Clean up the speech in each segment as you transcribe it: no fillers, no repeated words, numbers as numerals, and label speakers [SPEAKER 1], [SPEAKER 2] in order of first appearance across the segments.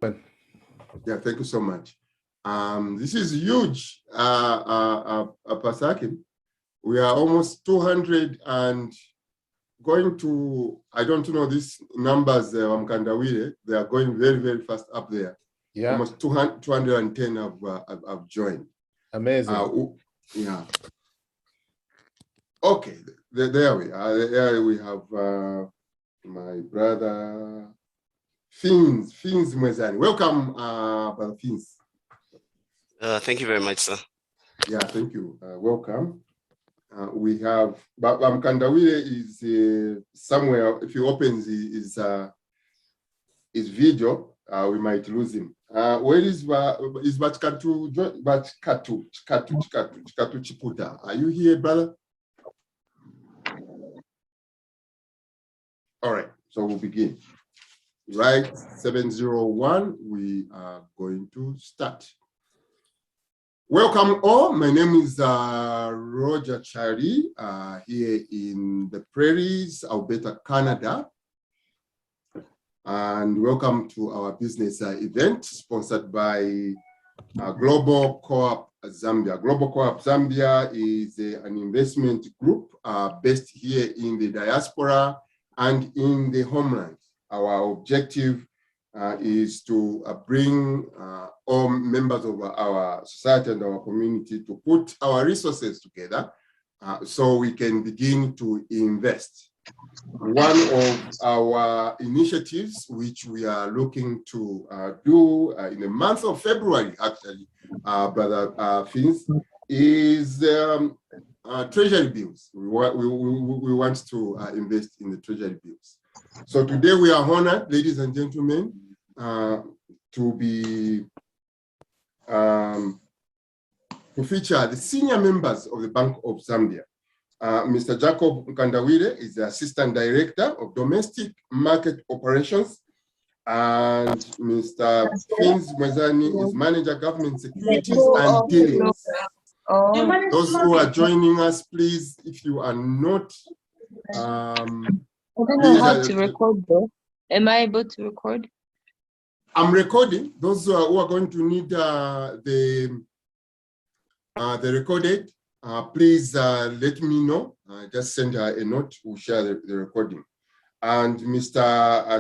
[SPEAKER 1] Yeah, thank you so much. This is huge, Pasaki. We are almost 200 and going to, I don't know these numbers, Mkandawile, they are going very, very fast up there. Yeah. Almost 210 have joined.
[SPEAKER 2] Amazing.
[SPEAKER 1] Yeah. Okay, there we are. There we have my brother, Fins Mwezani. Welcome, Brother Fins.
[SPEAKER 3] Thank you very much, sir.
[SPEAKER 1] Yeah, thank you. Welcome. We have Mkandawile is somewhere. If he opens his video, we might lose him. Where is Bachkatu Chiputa? Are you here, brother? All right, so we'll begin. Right, 701, we are going to start. Welcome all, my name is Roger Chari, here in the prairies, Alberta, Canada. And welcome to our business event sponsored by Global Co-op Zambia. Global Co-op Zambia is an investment group based here in the diaspora and in the homeland. Our objective is to bring all members of our society and our community to put our resources together so we can begin to invest. One of our initiatives, which we are looking to do in the month of February, actually, Brother Fins, is treasury bills. We want to invest in the treasury bills. So today we are honored, ladies and gentlemen, to feature the senior members of the Bank of Zambia. Mr. Jacob Mkandawile is the Assistant Director of Domestic Market Operations, and Mr. Fins Mwezani is Manager Government Securities and Dealings. Those who are joining us, please, if you are not...
[SPEAKER 4] I don't know how to record though. Am I able to record?
[SPEAKER 1] I'm recording. Those who are going to need the recorded, please let me know. Just send her a note. We'll share the recording. And Mr.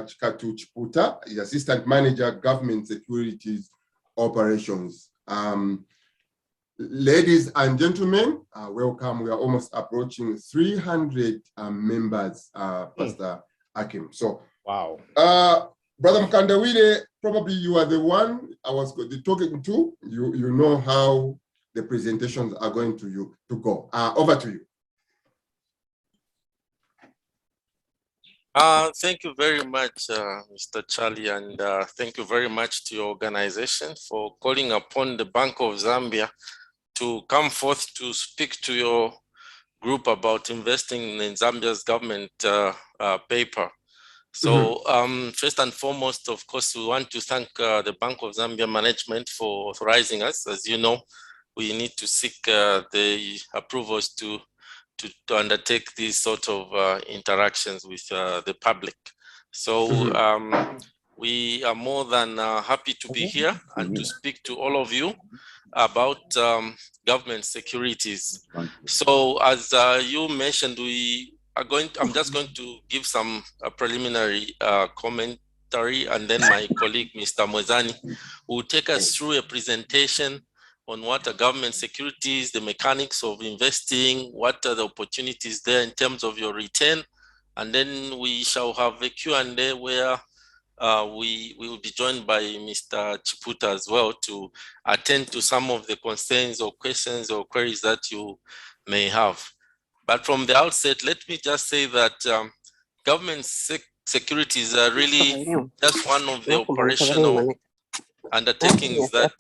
[SPEAKER 1] Chikatu Chiputa is Assistant Manager, Government Securities Operations. Ladies and gentlemen, welcome. We are almost approaching 300 members, Pastor Akim. So, wow. Brother Mkandawile, probably you are the one I was talking to. You know how the presentations are going to go. Over to you.
[SPEAKER 3] Thank you very much, Mr. Charlie, and thank you very much to your organization for calling upon the Bank of Zambia to come forth to speak to your group about investing in Zambia's government paper. So first and foremost, of course, we want to thank the Bank of Zambia management for authorizing us. As you know, we need to seek the approvals to undertake these sort of interactions with the public. So we are more than happy to be here and to speak to all of you about government securities. So as you mentioned, I'm just going to give some preliminary commentary, and then my colleague, Mr. Mwezani, will take us through a presentation on what are government securities, the mechanics of investing, what are the opportunities there in terms of your return, and then we shall have a Q&A where we will be joined by Mr. Chiputa as well to attend to some of the concerns or questions or queries that you may have. But from the outset, let me just say that government securities are really just one of the operational undertakings that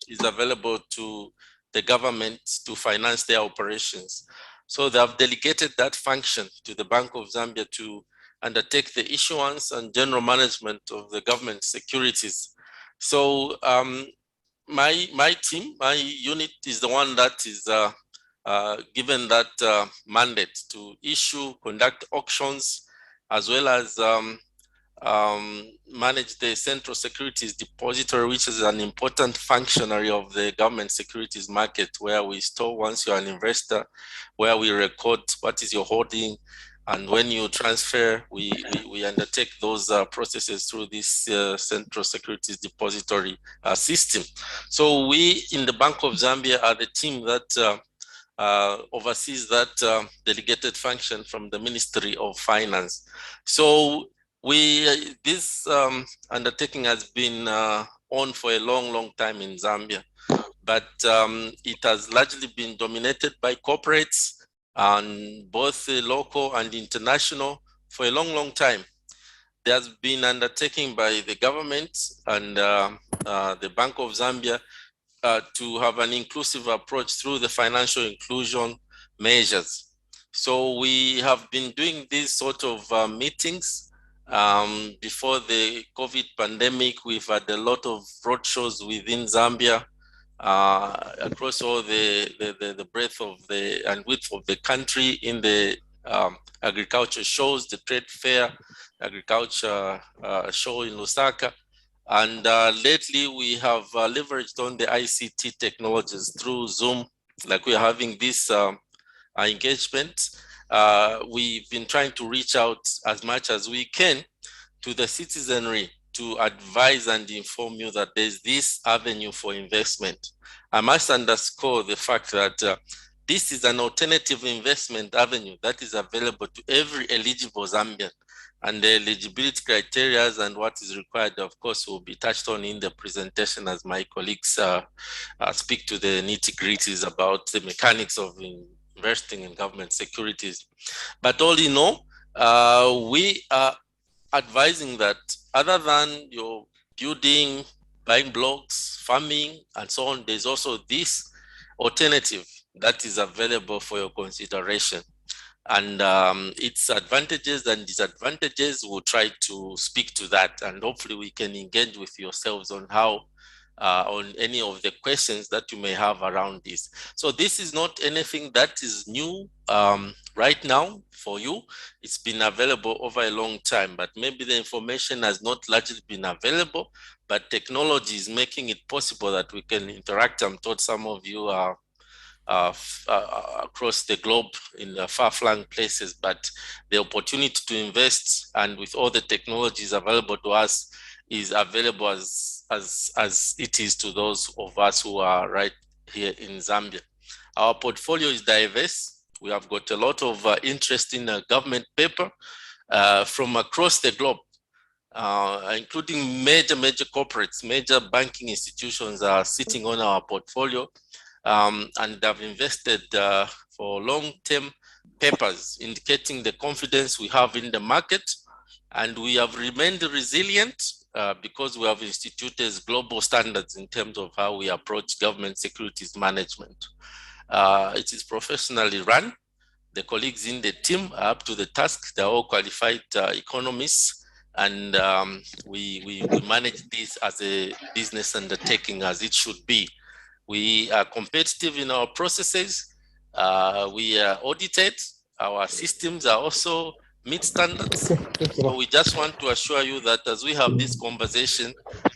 [SPEAKER 3] is available to the government to finance their operations. So they have delegated that function to the Bank of Zambia to undertake the issuance and general management of the government securities. So my team, my unit is the one that is given that mandate to issue, conduct auctions, as well as manage the Central Securities Depository, which is an important functionary of the government securities market, where we store, once you're an investor, where we record what is your holding, and when you transfer, we undertake those processes through this Central Securities Depository system. So we in the Bank of Zambia are the team that oversees that delegated function from the Ministry of Finance. So this undertaking has been on for a long time in Zambia, but it has largely been dominated by corporates, and both local and international, for a long time. There has been undertaking by the government and the Bank of Zambia to have an inclusive approach through the financial inclusion measures. So we have been doing these sort of meetings. Before the COVID pandemic, we've had a lot of roadshows within Zambia, across all the breadth of and width of the country, in the agriculture shows, the trade fair, agriculture show in Lusaka. And lately we have leveraged on the ICT technologies through Zoom, like we're having this engagement. We've been trying to reach out as much as we can to the citizenry to advise and inform you that there's this avenue for investment. I must underscore the fact that this is an alternative investment avenue that is available to every eligible Zambian, and the eligibility criteria and what is required, of course, will be touched on in the presentation as my colleagues speak to the nitty-gritties about the mechanics of investing in government securities. But all in all, we are advising that other than your building, buying blocks, farming, and so on, there's also this alternative that is available for your consideration. And its advantages and disadvantages, we'll try to speak to that, and hopefully we can engage with yourselves on how, on any of the questions that you may have around this. So this is not anything that is new right now for you. It's been available over a long time, but maybe the information has not largely been available, but technology is making it possible that we can interact. I'm told some of you are across the globe in the far-flung places, but the opportunity to invest, and with all the technologies available to us, is available as it is to those of us who are right here in Zambia. Our portfolio is diverse. We have got a lot of interest in government paper from across the globe, including major corporates, major banking institutions are sitting on our portfolio, and have invested for long-term papers, indicating the confidence we have in the market. And we have remained resilient because we have instituted global standards in terms of how we approach government securities management. It is professionally run. The colleagues in the team are up to the task. They're all qualified economists, and we manage this as a business undertaking as it should be. We are competitive in our processes. We are audited. Our systems are also meet standards. So we just want to assure you that as we have this conversation,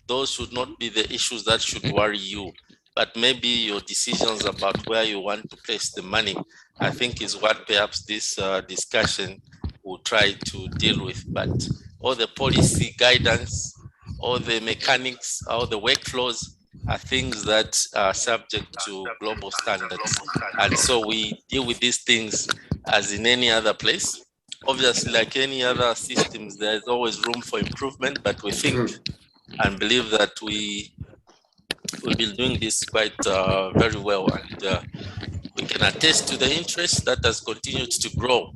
[SPEAKER 3] those should not be the issues that should worry you, but maybe your decisions about where you want to place the money, I think, is what perhaps this discussion will try to deal with. But all the policy guidance, all the mechanics, all the workflows are things that are subject to global standards. And so we deal with these things as in any other place. Obviously, like any other systems, there's always room for improvement, but we think and believe that we've been doing this quite very well, and we can attest to the interest that has continued to grow.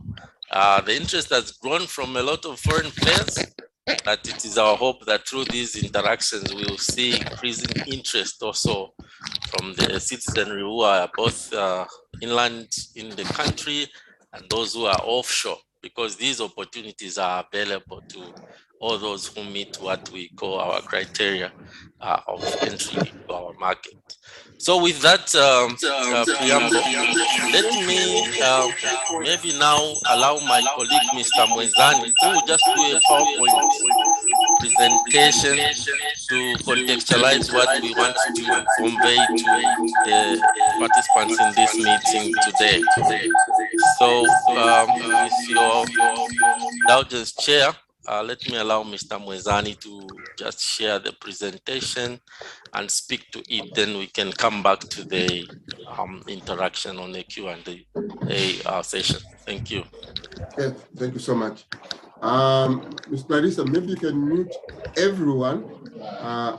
[SPEAKER 3] The interest has grown from a lot of foreign players, but it is our hope that through these interactions, we will see increasing interest also from the citizenry who are both inland in the country and those who are offshore, because these opportunities are available to all those who meet what we call our criteria of entry into our market. So with that preamble, let me maybe now allow my colleague, Mr. Mwezani, who will just do a PowerPoint presentation to contextualize what we want to convey to the participants in this meeting today. So with your indulgence, Chair, let me allow Mr. Mwezani to just share the presentation and speak to it. Then we can come back to the interaction on the Q&A session. Thank you.
[SPEAKER 1] Okay, thank you so much. Ms. Clarissa, maybe you can mute everyone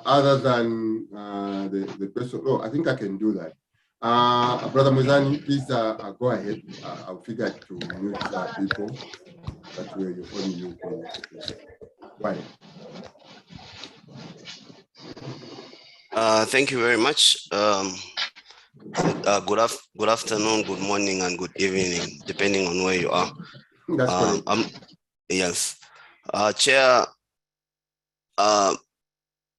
[SPEAKER 1] other than the person. Oh, I think I can do that. Brother Mwezani, please go ahead. I'll figure out to mute people. That way only you can. Go ahead.
[SPEAKER 2] Thank you very much. Good afternoon, good morning, and good evening, depending on where you are.
[SPEAKER 1] That's correct.
[SPEAKER 2] Yes. Chair,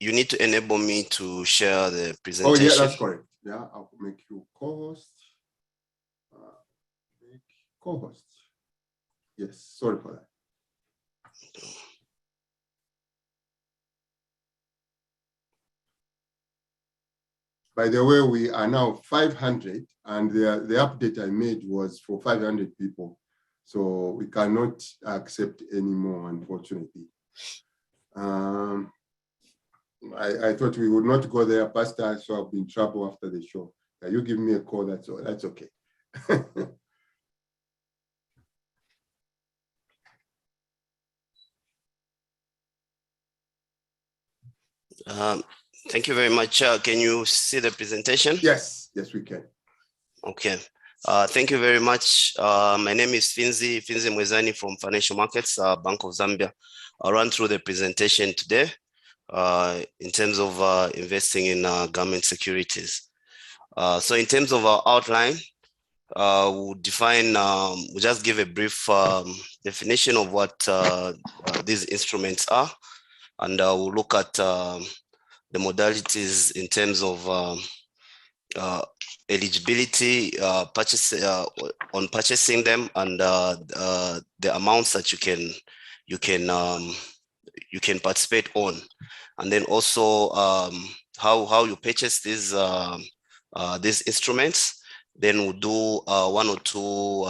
[SPEAKER 2] you need to enable me to share the presentation.
[SPEAKER 1] Oh, yeah, that's correct. Yeah, I'll make you co-host. Make co-host. Yes, sorry for that. By the way, we are now 500, and the update I made was for 500 people. So we cannot accept any more, unfortunately. I thought we would not go there, Pastor, so I'll be in trouble after the show. You give me a call, that's okay.
[SPEAKER 2] Thank you very much. Can you see the presentation?
[SPEAKER 1] Yes, yes, we can.
[SPEAKER 2] Okay. Thank you very much. My name is Finzi Mwezani from Financial Markets, Bank of Zambia. I'll run through the presentation today in terms of investing in government securities. So in terms of our outline, we'll define, we'll just give a brief definition of what these instruments are, and we'll look at the modalities in terms of eligibility, on purchasing them, and the amounts that you can participate on, and then also how you purchase these instruments. Then we'll do one or two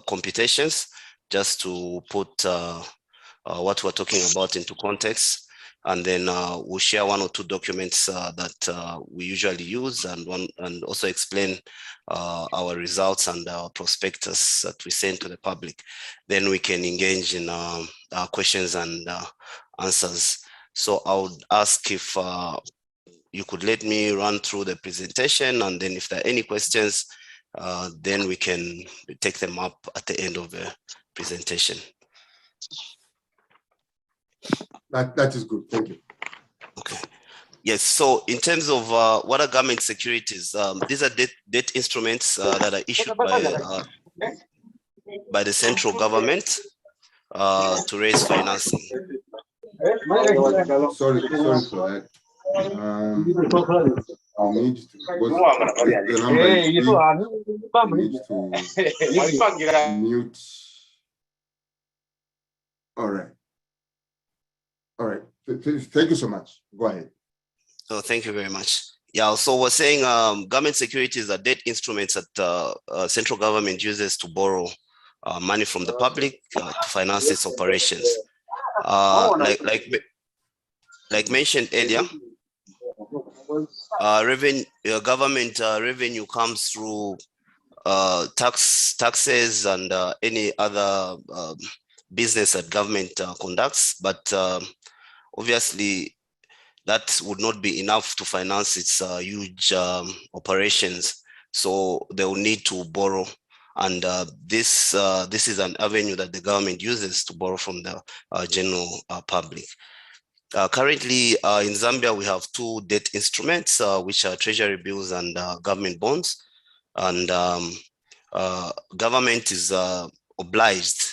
[SPEAKER 2] computations just to put what we're talking about into context. And then we'll share one or two documents that we usually use, and also explain our results and our prospectus that we send to the public. Then we can engage in questions and answers. So I would ask if you could let me run through the presentation, and then if there are any questions, then we can take them up at the end of the presentation.
[SPEAKER 1] That is good. Thank you.
[SPEAKER 2] Okay. Yes. So in terms of what are government securities, these are debt instruments that are issued by the central government to raise financing.
[SPEAKER 1] Sorry for that. I need to, the number is big. I need to mute. All right. All right. Thank you so much. Go ahead.
[SPEAKER 2] Oh, thank you very much. Yeah, so we're saying government securities are debt instruments that central government uses to borrow money from the public to finance its operations. Like mentioned earlier, government revenue comes through taxes and any other business that government conducts, but obviously that would not be enough to finance its huge operations. So they will need to borrow, and this is an avenue that the government uses to borrow from the general public. Currently in Zambia, we have two debt instruments, which are treasury bills and government bonds, and government is obliged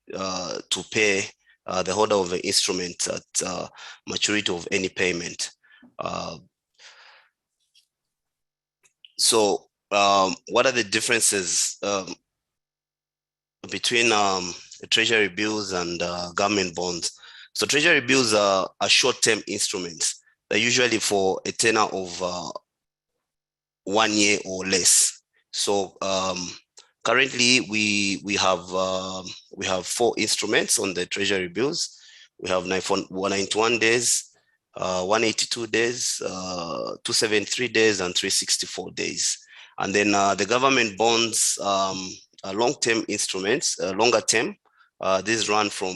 [SPEAKER 2] to pay the holder of the instrument at maturity of any payment. So what are the differences between the treasury bills and government bonds? So treasury bills are short-term instruments. They're usually for a tenor of 1 year or less. So currently we have 4 instruments on the treasury bills. We have 191 days, 182 days, 273 days, and 364 days. And then the government bonds are long-term instruments, longer term. These run from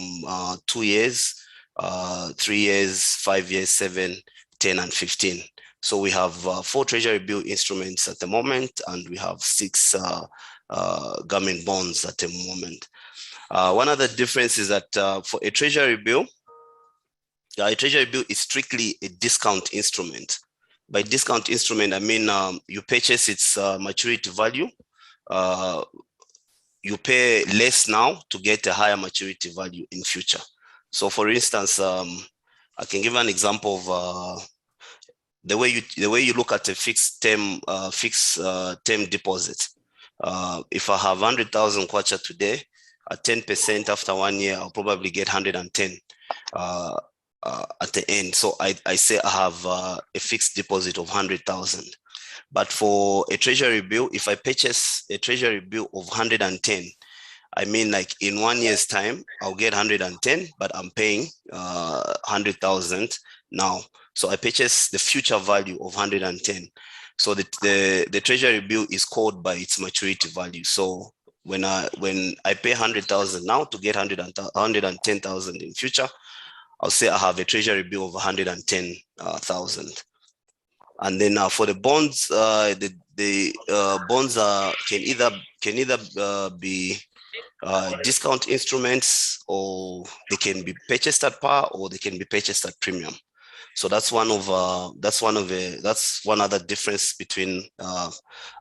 [SPEAKER 2] 2 years, 3 years, 5 years, 7, 10, and 15. So we have 4 treasury bill instruments at the moment, and we have 6 government bonds at the moment. One of the differences is that for a treasury bill is strictly a discount instrument. By discount instrument, I mean you purchase its maturity value. You pay less now to get a higher maturity value in future. So for instance, I can give an example of the way you look at a fixed term deposit. If I have 100,000 kwacha today, at 10% after 1 year, I'll probably get 110 at the end. So I say I have a fixed deposit of 100,000. But for a treasury bill, if I purchase a treasury bill of 110, I mean, like in 1 year's time, I'll get 110, but I'm paying 100,000 now. So I purchase the future value of 110. So the treasury bill is called by its maturity value. So when I pay 100,000 now to get 110,000 in future, I'll say I have a treasury bill of 110,000. And then for the bonds, the bonds can either be discount instruments, or they can be purchased at par, or they can be purchased at premium. So that's one other difference between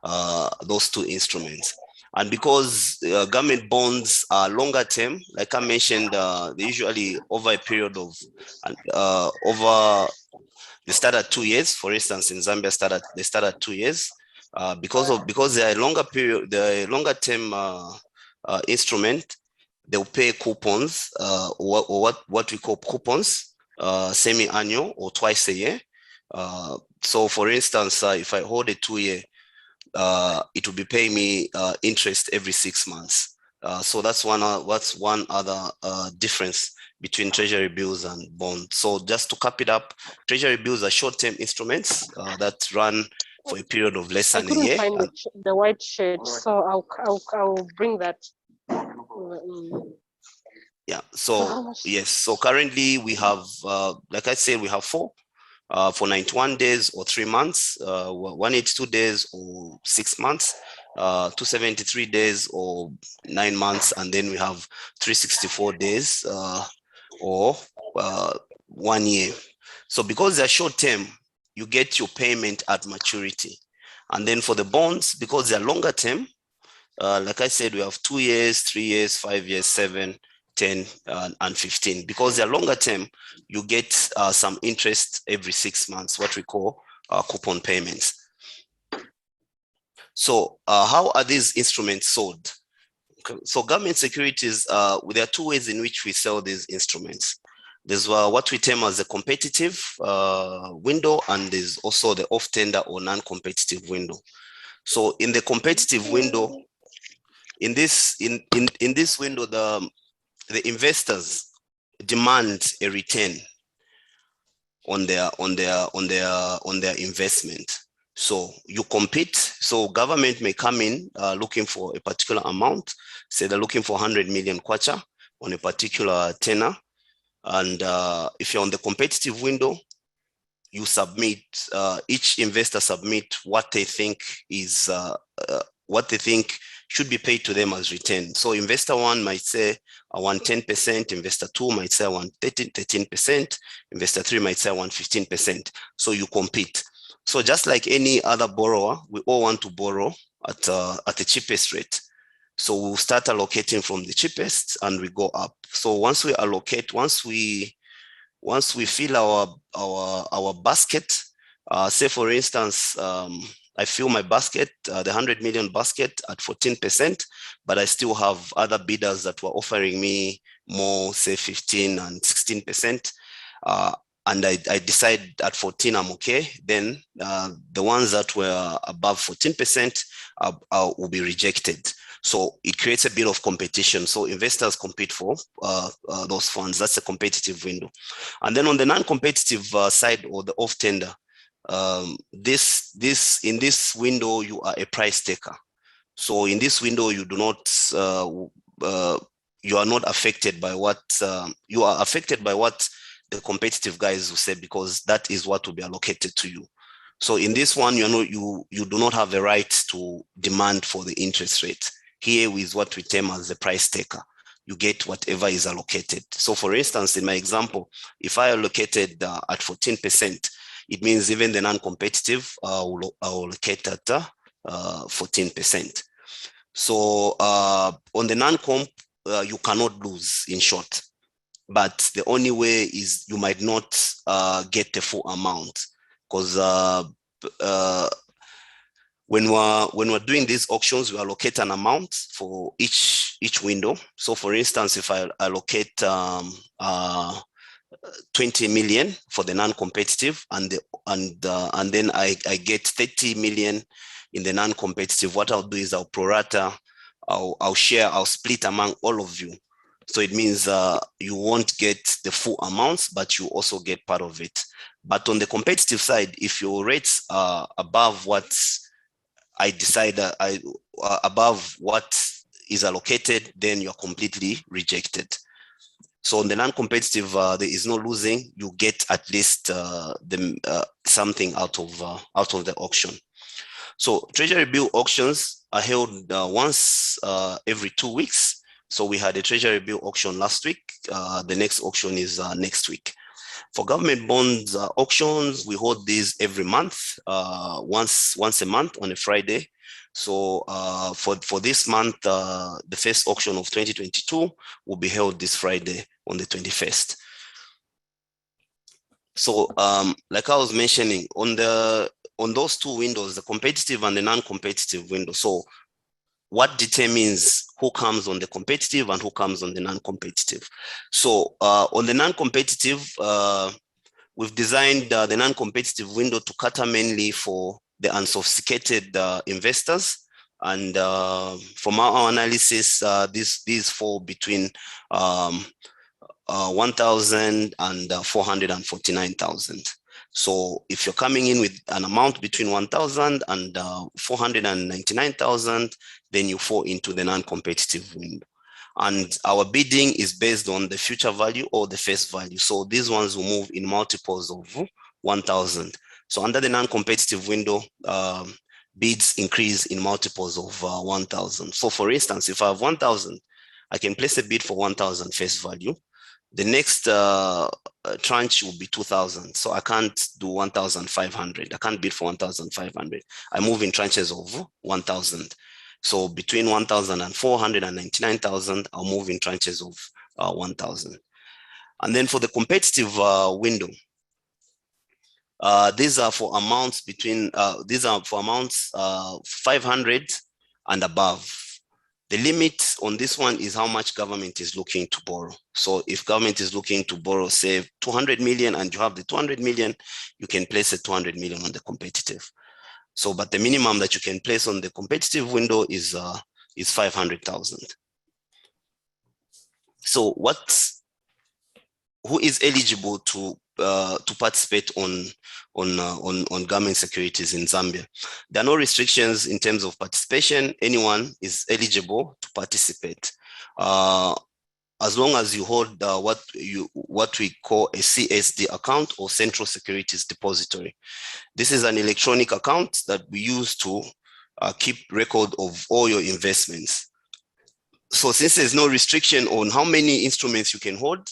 [SPEAKER 2] those 2 instruments. And because government bonds are longer term, like I mentioned, they usually over a period of they start at 2 years. For instance, in Zambia, they start at 2 years because they are longer period, the longer term instrument. They'll pay coupons or what we call coupons, semi-annual or twice a year. So for instance, if I hold a 2 year, it will be paying me interest every 6 months. So that's one other difference between treasury bills and bonds. So just to cap it up, treasury bills are short-term instruments that run for a period of less than a year.
[SPEAKER 5] I couldn't find the white shirt, so I'll bring that.
[SPEAKER 2] Yeah. So yes. So currently we have, like I said, we have 4 for 91 days or 3 months, 182 days or 6 months, 273 days or 9 months, and then we have 364 days or 1 year. So because they're short term, you get your payment at maturity. And then for the bonds, because they're longer term, like I said, we have 2 years, 3 years, 5 years, 7, 10, and 15. Because they're longer term, you get some interest every 6 months, what we call coupon payments. So how are these instruments sold? So government securities, there are 2 ways in which we sell these instruments. There's what we term as a competitive window, and there's also the off-tender or non-competitive window. So in the competitive window, in this window, the investors demand a return on their investment. So you compete. So government may come in looking for a particular amount. Say they're looking for 100 million kwacha on a particular tenor. And if you're on the competitive window, you submit, each investor submit what they think is, should be paid to them as return. So investor 1 might say I want 10%, investor 2 might say I want 13%, investor 3 might say I want 15%. So you compete. So just like any other borrower, we all want to borrow at the cheapest rate. So we'll start allocating from the cheapest and we go up. So once we allocate, once we fill our basket, say for instance, I fill my basket, the 100 million basket at 14%, but I still have other bidders that were offering me more, say 15 and 16%. And I decide at 14 I'm okay, then the ones that were above 14% will be rejected. So it creates a bit of competition. So investors compete for those funds. That's a competitive window. And then on the non-competitive side, or the off tender, in this window, you are a price taker. So in this window, you do not, you are not affected by what, you are affected by what the competitive guys will say, because that is what will be allocated to you. So in this one, you do not have a right to demand for the interest rate. Here is what we term as the price taker. You get whatever is allocated. So for instance, in my example, if I allocated at 14%, it means even the non-competitive will allocate at 14%. So on the non-comp, you cannot lose, in short. But the only way is you might not get the full amount, because when we're doing these auctions, we allocate an amount for each window. So for instance, if I allocate 20 million for the non-competitive, and then I get 30 million in the non-competitive, what I'll do is I'll prorata, I'll share, I'll split among all of you. So it means you won't get the full amounts, but you also get part of it. But on the competitive side, if your rates are above what I decide, above what is allocated, then you're completely rejected. So on the non-competitive, there is no losing. You get at least something out of the auction. So Treasury bill auctions are held once every 2 weeks. So we had a Treasury bill auction last week. The next auction is next week. For government bonds auctions, we hold these every month, once a month on a Friday. So for this month, the first auction of 2022 will be held this Friday on the 21st. So like I was mentioning, on those two windows, the competitive and the non-competitive window. So what determines who comes on the competitive and who comes on the non-competitive? So on the non-competitive, we've designed the non-competitive window to cater mainly for the unsophisticated investors. And from our analysis, these fall between 1,000 and 449,000. So if you're coming in with an amount between 1,000 and 499,000, then you fall into the non-competitive window. And our bidding is based on the future value or the face value. So these ones will move in multiples of 1,000. So under the non-competitive window, bids increase in multiples of 1,000. So for instance, if I have 1,000, I can place a bid for 1,000 face value. The next tranche will be 2,000. So I can't do 1,500. I can't bid for 1,500. I move in tranches of 1,000. So between 1,000 and 499,000, I'll move in tranches of 1,000. And then for the competitive window, these are for amounts between, 500 and above. The limit on this one is how much government is looking to borrow. So if government is looking to borrow, say 200 million, and you have the 200 million, you can place a 200 million on the competitive. So, but the minimum that you can place on the competitive window is 500,000. So who is eligible to participate on government securities in Zambia? There are no restrictions in terms of participation. Anyone is eligible to participate, as long as you hold what we call a CSD account, or Central Securities Depository. This is an electronic account that we use to keep record of all your investments. So since there's no restriction on how many instruments you can hold,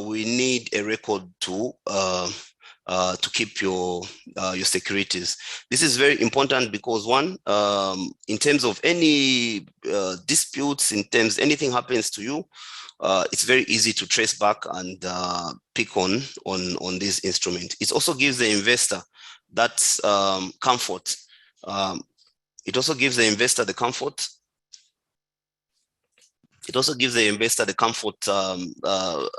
[SPEAKER 2] we need a record to keep your securities. This is very important because one, in terms of any disputes, in terms anything happens to you, it's very easy to trace back and pick on this instrument. It also gives the investor that comfort. It also gives the investor the comfort It also gives the investor the comfort to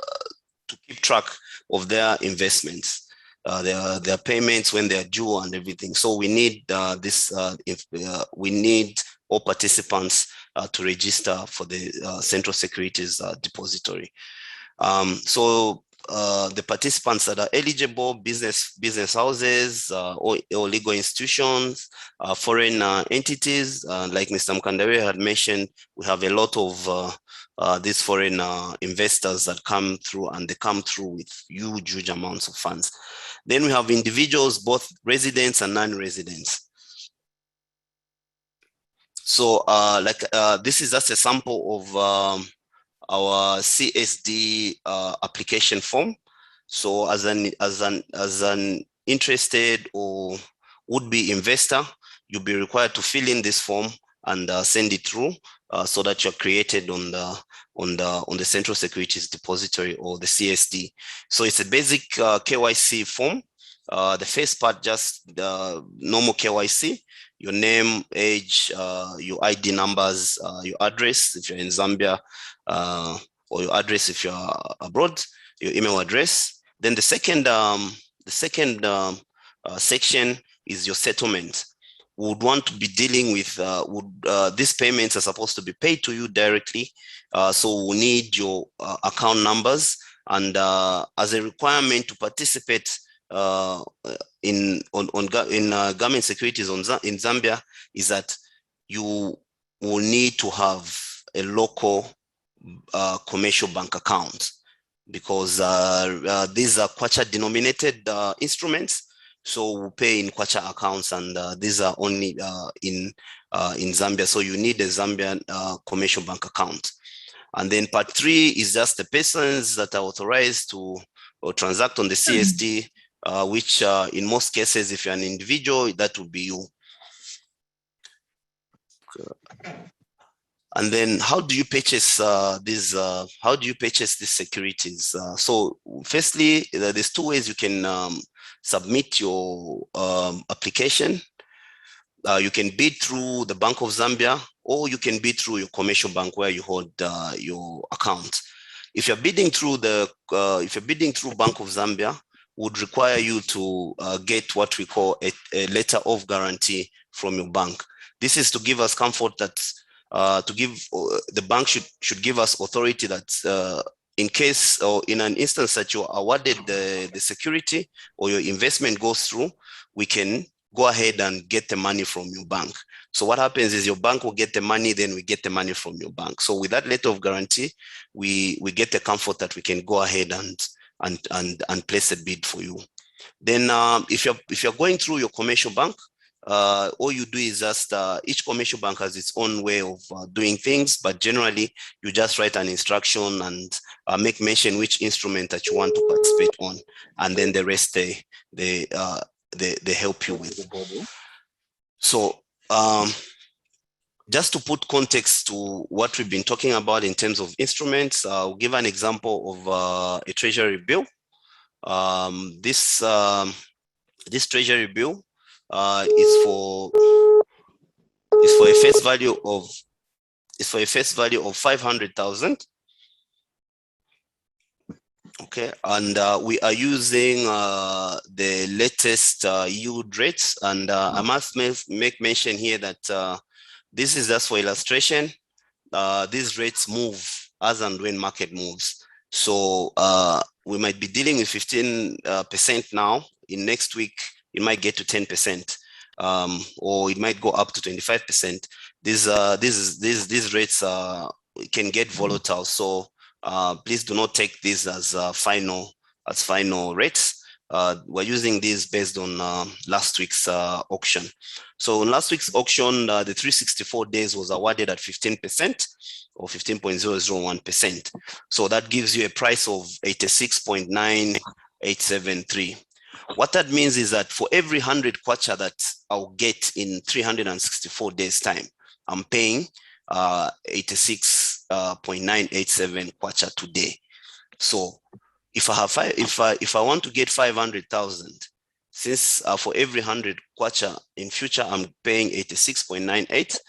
[SPEAKER 2] keep track of their investments, their payments when they are due and everything. So we need we need all participants to register for the Central Securities Depository. So the participants that are eligible: business houses or legal institutions, foreign entities. Like Mr. Mkandari had mentioned, we have a lot of these foreign investors that come through, and they come through with huge amounts of funds. Then we have individuals, both residents and non-residents. So this is just a sample of our CSD application form. So as an interested or would-be investor, you'll be required to fill in this form and send it through so that you're created on the Central Securities Depository, or the CSD. So it's a basic KYC form. The first part, just the normal KYC: your name, age, your ID numbers, your address if you're in Zambia, or your address if you're abroad, your email address. Then the second section is your settlement. We would want to be dealing with these payments are supposed to be paid to you directly, so we need your account numbers. And as a requirement to participate in government securities in Zambia, is that you will need to have a local commercial bank account, because these are Kwacha denominated instruments. So we pay in Kwacha accounts, and these are only in Zambia. So you need a Zambian commercial bank account. And then part 3 is just the persons that are authorized to transact on the CSD, which in most cases, if you're an individual, that would be you. And then how do you purchase these? How do you purchase these securities? So firstly, there's 2 ways you can submit your application. You can bid through the Bank of Zambia, or you can bid through your commercial bank where you hold your account. If you're bidding through Bank of Zambia, would require you to get what we call a letter of guarantee from your bank. This is to give us comfort that the bank should give us authority that in case or in an instance that you're awarded the security or your investment goes through, we can go ahead and get the money from your bank. So what happens is your bank will get the money, then we get the money from your bank. So with that letter of guarantee, we get the comfort that we can go ahead and place a bid for you. Then if you're going through your commercial bank, all you do is just each commercial bank has its own way of doing things, but generally you just write an instruction and make mention which instrument that you want to participate on, and then the rest they help you with. So just to put context to what we've been talking about in terms of instruments, I'll give an example of a treasury bill. This treasury bill is for a face value of 500,000. Okay, and we are using the latest yield rates, and I must make mention here that this is just for illustration. These rates move as and when market moves. So we might be dealing with 15% now. In next week, it might get to 10%, or it might go up to 25%. These rates can get volatile. So please do not take these as final rates. We're using these based on last week's auction. So in last week's auction, the 364 days was awarded at 15% or 15.001%. So that gives you a price of 86.9873. What that means is that for every 100 kwacha that I'll get in 364 days time, I'm paying 86.987 kwacha today. So if I have if I want to get 500,000, since for every 100 kwacha in future I'm paying 86.98,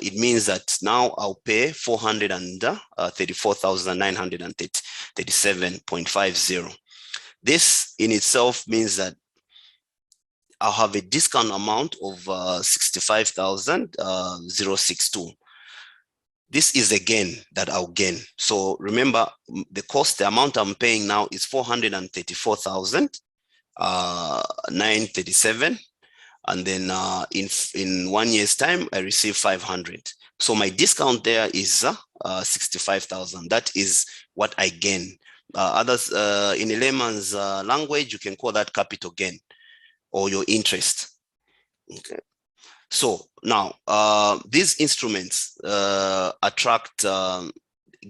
[SPEAKER 2] it means that now I'll pay 434,937.50. This in itself means that I'll have a discount amount of 65,062. This is the gain that I'll gain. So remember, the amount I'm paying now is 434,937. And then in 1 year's time, I receive 500. So my discount there is 65,000. That is what I gain. Others in a layman's language, you can call that capital gain or your interest. Okay. So now these instruments attract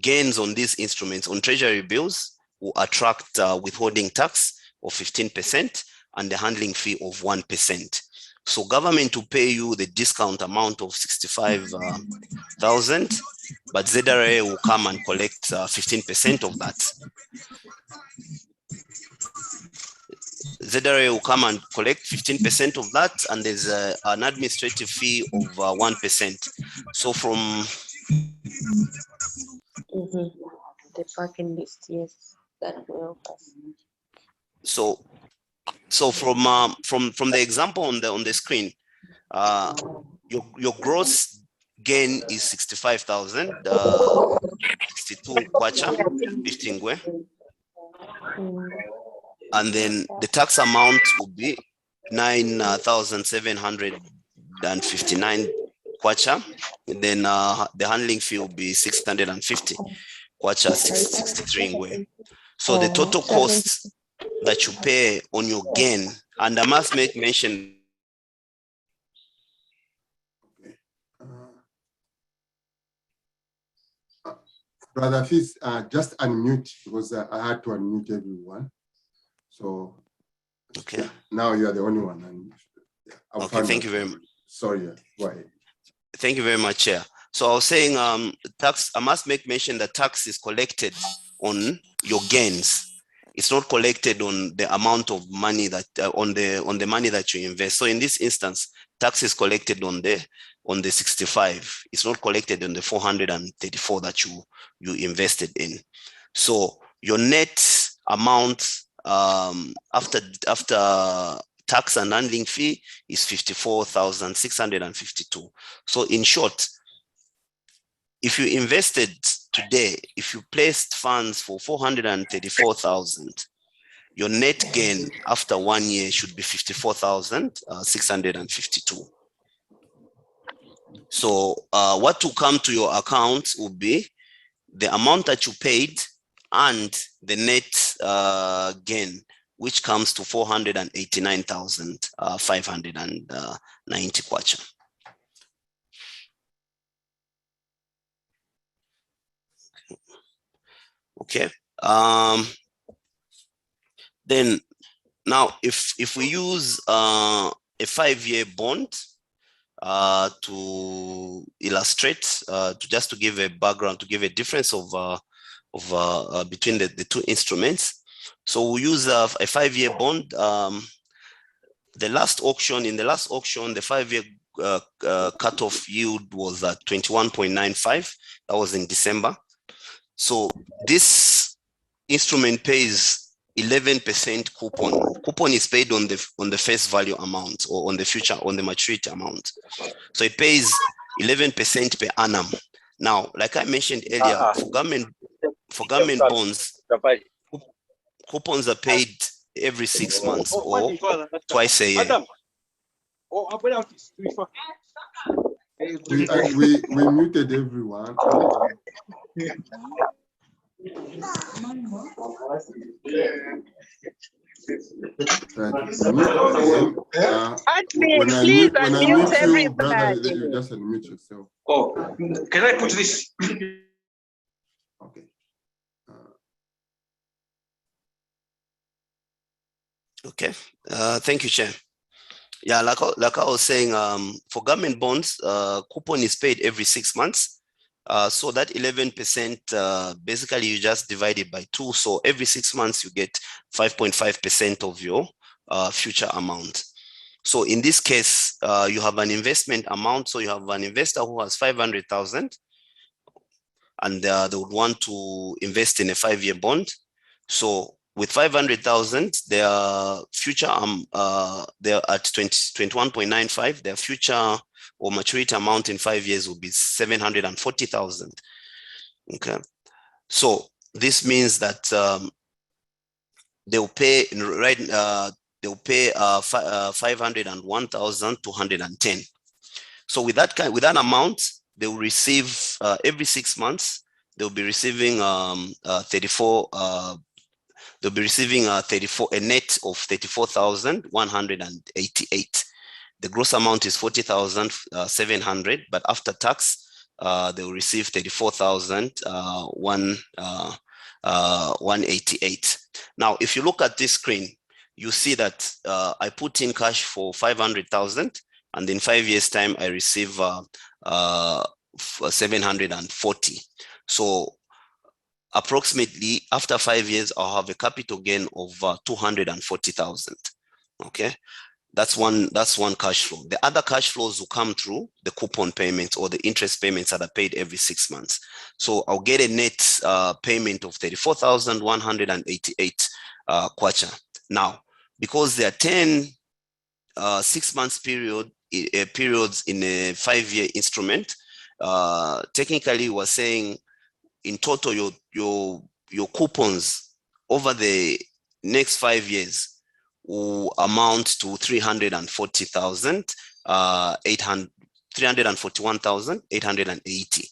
[SPEAKER 2] gains on these instruments on treasury bills will attract withholding tax of 15% and the handling fee of 1%. So government will pay you the discount amount of 65,000, but ZRA will come and collect 15% of that. ZRA will come and collect 15% of that, and there's an administrative fee of 1%. So from
[SPEAKER 4] the parking list, yes, that will help us.
[SPEAKER 2] So from the example on the screen, your gross gain is 65,000, 62 kwacha, 15 ngwe. And then the tax amount will be 9,759 kwacha. And then the handling fee will be 650 kwacha, 63 ngwe. So the total cost that you pay on your gain, and I must make mention.
[SPEAKER 1] Brother Fizz, just unmute because I had to unmute everyone. So
[SPEAKER 2] okay,
[SPEAKER 1] now you are the only one. And
[SPEAKER 2] okay, thank you very much.
[SPEAKER 1] Sorry, go ahead.
[SPEAKER 2] Thank you very much, Chair. So I was saying, tax. I must make mention that tax is collected on your gains. It's not collected on the amount of money that on the money that you invest. So in this instance, tax is collected on the 65. It's not collected on the 434 that you invested in. So your net amount after tax and handling fee is 54,652. So in short, if you invested today, if you placed funds for 434,000, your net gain after 1 year should be 54,652. So what will come to your account will be the amount that you paid and the net gain, which comes to 489,590 kwacha. Okay. Then now, if we use a 5-year bond to illustrate, to give a background, to give a difference of between the two instruments. So we use a 5-year bond. In the last auction, the 5-year cutoff yield was at 21.95. That was in December. So this instrument pays 11% coupon. Coupon is paid on the face value amount or on the maturity amount. So it pays 11% per annum. Now, like I mentioned earlier, for government bonds, coupons are paid every 6 months or twice a year.
[SPEAKER 1] We muted everyone.
[SPEAKER 6] Admin, please unmute everybody.
[SPEAKER 1] You just unmute yourself.
[SPEAKER 7] Oh, can I put this?
[SPEAKER 1] Okay.
[SPEAKER 2] Okay. Thank you, Chair. Yeah, like I was saying, for government bonds, coupon is paid every 6 months. So that 11%, basically you just divide it by 2. So every 6 months you get 5.5% of your future amount. So in this case, you have an investment amount. So you have an investor who has 500,000 and they would want to invest in a 5-year bond. So with 500,000, their future, they're at 21.95, their future or maturity amount in 5 years will be 740,000. Okay. So this means that they'll pay they'll pay 501,210. So with that amount, they will receive every 6 months. They'll be receiving a net of 34,188. The gross amount is 40,700, but after tax, they will receive 34,188. Now, if you look at this screen, you see that I put in cash for 500,000, and in 5 years' time, I receive 740. So approximately after 5 years, I'll have a capital gain of 240,000. Okay, that's one cash flow. The other cash flows will come through the coupon payments or the interest payments that are paid every 6 months. So I'll get a net payment of 34,188 kwacha. Now, because there are 10 6 months periods in a 5-year instrument, technically we're saying in total your coupons over the next 5 years will amount to 341,880.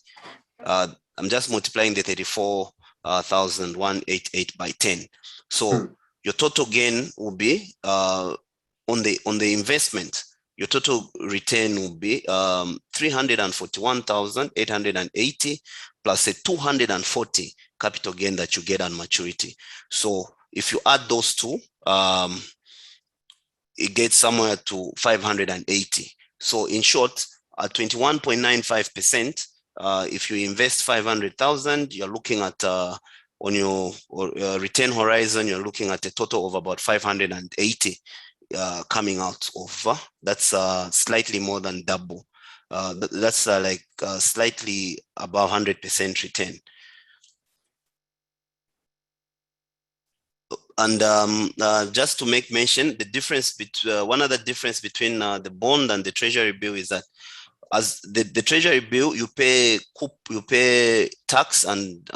[SPEAKER 2] I'm just multiplying the 34,188 by 10. So your total gain will be on the investment. Your total return will be 341,880 plus a 240 capital gain that you get on maturity. So if you add those two, it gets somewhere to 580. So in short, at 21.95%, if you invest 500,000, you're looking at on your return horizon, you're looking at a total of about 580 coming out of that's slightly more than double. That's like slightly above 100% return. And just to make mention, the difference between one other difference between the bond and the treasury bill is that as the treasury bill, you pay tax and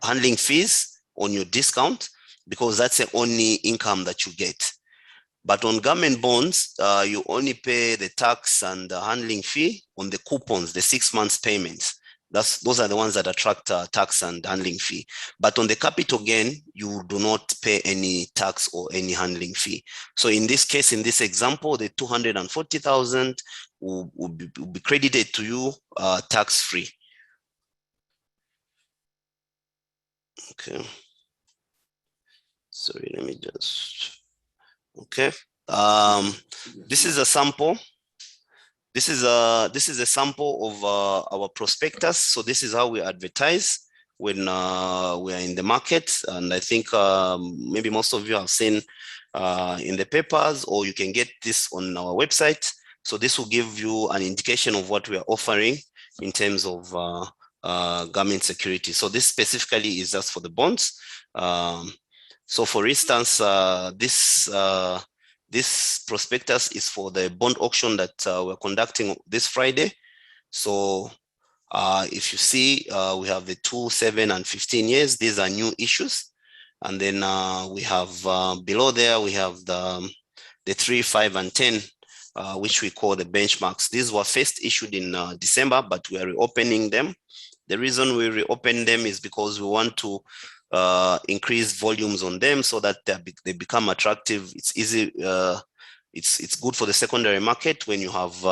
[SPEAKER 2] handling fees on your discount because that's the only income that you get. But on government bonds, you only pay the tax and the handling fee on the coupons, the 6 months payments. Those are the ones that attract tax and handling fee. But on the capital gain, you do not pay any tax or any handling fee. So in this case, in this example, the 240,000 will be credited to you tax-free. Okay. Sorry, let me just. Okay. This is a sample. This is a sample of our prospectus. So this is how we advertise when we are in the market. And I think maybe most of you have seen in the papers, or you can get this on our website. So this will give you an indication of what we are offering in terms of government security. So this specifically is just for the bonds. So for instance, this prospectus is for the bond auction that we're conducting this Friday. So if you see, we have the 2, 7, and 15 years. These are new issues. And then we have below there, we have the 3, 5, and 10, which we call the benchmarks. These were first issued in December, but we are reopening them. The reason we reopen them is because we want to increase volumes on them so that they become attractive. It's easy. It's good for the secondary market when you have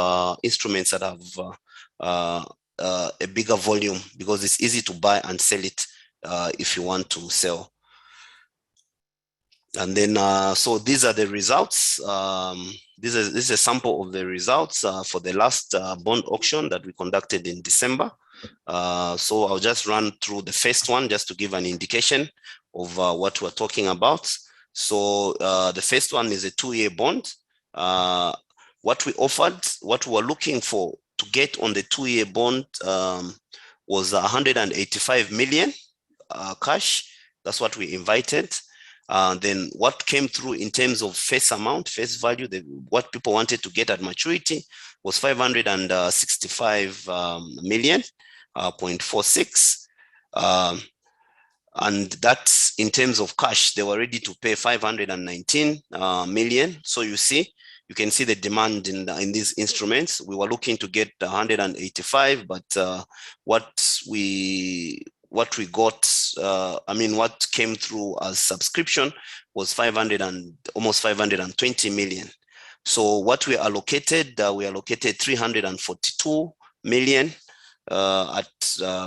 [SPEAKER 2] instruments that have a bigger volume, because it's easy to buy and sell it if you want to sell. And then, so these are the results. This is a sample of the results for the last bond auction that we conducted in December. So I'll just run through the first one just to give an indication of what we're talking about. So the first one is a 2-year bond. what we offered, what we were looking for to get on the 2-year bond was 185 million cash. That's what we invited. Then what came through in terms of face amount, face value, what people wanted to get at maturity was 565 million, 0.46. And that's in terms of cash, they were ready to pay 519 million. So you can see the demand in these instruments. We were looking to get 185, but what we got, what came through as subscription was almost 520 million. So what we allocated 342 million at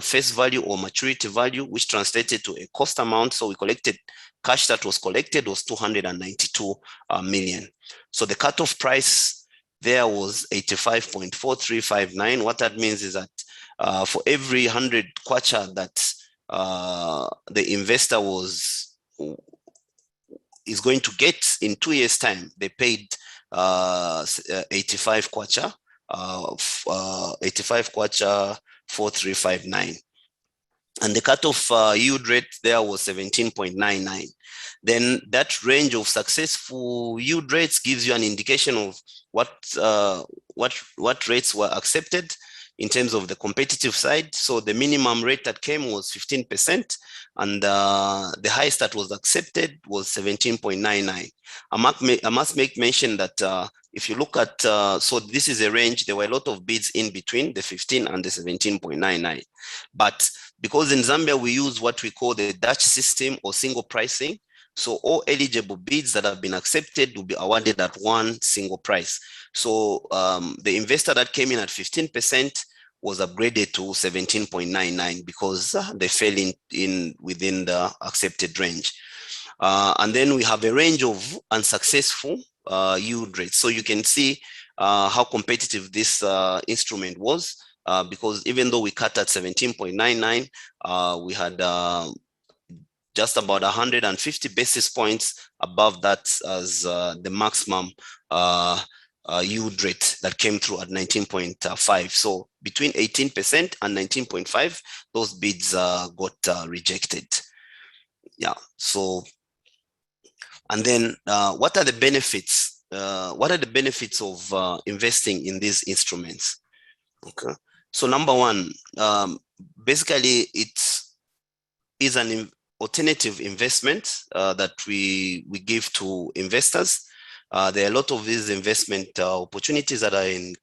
[SPEAKER 2] face value or maturity value, which translated to a cost amount. So we collected cash that was collected was 292 million. So the cutoff price there was 85.4359. What that means is that for every 100 kwacha that the investor is going to get in 2 years' time, they paid 85 kwacha, 85 kwacha 4359. And the cutoff yield rate there was 17.99. Then that range of successful yield rates gives you an indication of what rates were accepted in terms of the competitive side. So the minimum rate that came was 15%, and the highest that was accepted was 17.99. I must make mention that if you look at, so this is a range, there were a lot of bids in between the 15 and the 17.99. But because in Zambia, we use what we call the Dutch system or single pricing, so all eligible bids that have been accepted will be awarded at one single price. So the investor that came in at 15% was upgraded to 17.99 because they fell in within the accepted range. And then we have a range of unsuccessful yield rates. So you can see how competitive this instrument was, because even though we cut at 17.99, we had just about 150 basis points above that as the maximum yield rate that came through at 19.5. So between 18% and 19.5, those bids got rejected. Yeah. So, and then what are the benefits? What are the benefits of investing in these instruments? Okay. So number one, basically it is an alternative investment that we give to investors. There are a lot of these investment opportunities that are in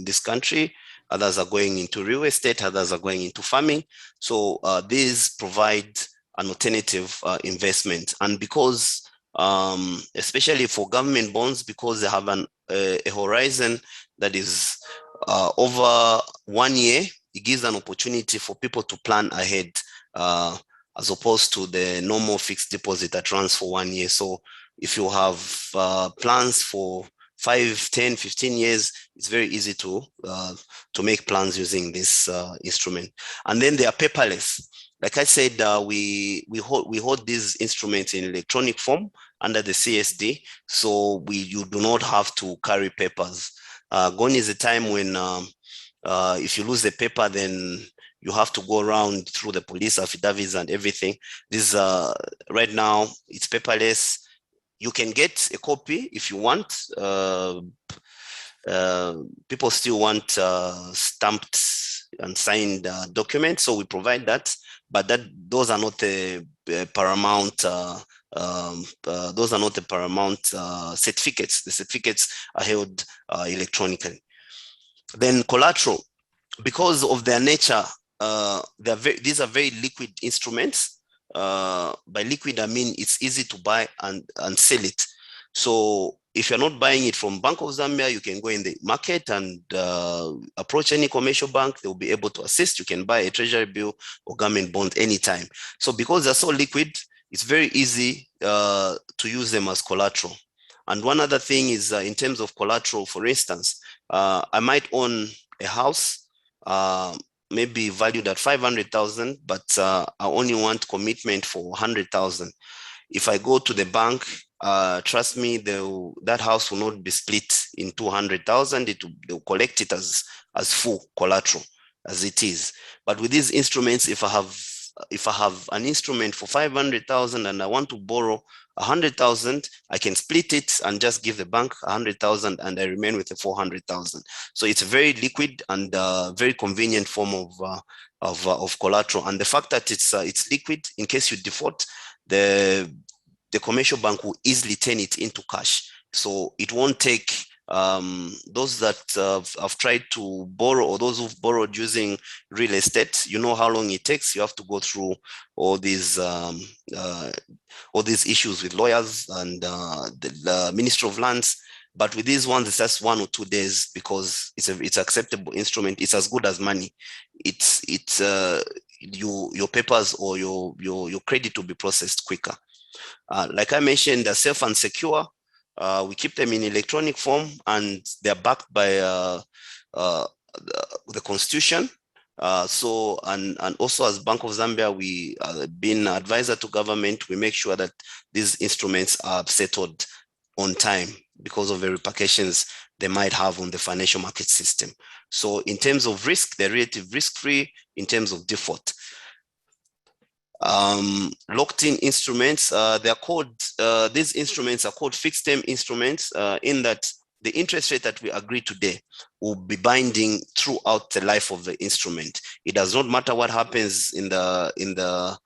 [SPEAKER 2] this country. Others are going into real estate, others are going into farming. So these provide an alternative investment. And because, especially for government bonds, because they have a horizon that is over 1 year, it gives an opportunity for people to plan ahead, as opposed to the normal fixed deposit that runs for 1 year. So if you have plans for 5, 10, 15 years, it's very easy to make plans using this instrument. And then they are paperless. Like I said, we hold these instruments in electronic form under the CSD, so you do not have to carry papers. Gone is the time when if you lose the paper, then you have to go around through the police affidavits and everything. This right now, it's paperless. You can get a copy if you want. People still want stamped and signed documents, so we provide that. But those are not the paramount. Those are not the paramount certificates. The certificates are held electronically. Then collateral, because of their nature, these are very liquid instruments. By liquid, I mean it's easy to buy and sell it. So if you're not buying it from Bank of Zambia, you can go in the market and approach any commercial bank. They'll be able to assist. You can buy a treasury bill or government bond anytime. So because they're so liquid, it's very easy to use them as collateral. And one other thing is in terms of collateral, for instance, I might own a house, maybe valued at 500,000, but I only want commitment for 100,000. If I go to the bank, trust me, that house will not be split in 200,000. They'll collect it as full collateral as it is. But with these instruments, if I have an instrument for 500,000 and I want to borrow 100,000, I can split it and just give the bank 100,000 and I remain with the 400,000. So it's a very liquid and very convenient form of collateral. And the fact that it's liquid, in case you default, the commercial bank will easily turn it into cash. So it won't take those that have tried to borrow, or those who've borrowed using real estate, you know how long it takes. You have to go through all these issues with lawyers and the Ministry of Lands. But with these ones, it's just 1 or 2 days, because it's acceptable instrument. It's as good as money. Your papers or your credit will be processed quicker. Like I mentioned, they're safe and secure. We keep them in electronic form, and they're backed by the Constitution. And also, as Bank of Zambia, we being advisor to government, we make sure that these instruments are settled on time because of the repercussions they might have on the financial market system. So in terms of risk, they're relative risk-free. In terms of default, locked-in instruments, they're called, these instruments are called fixed-term instruments, in that the interest rate that we agree today will be binding throughout the life of the instrument. It does not matter what happens in the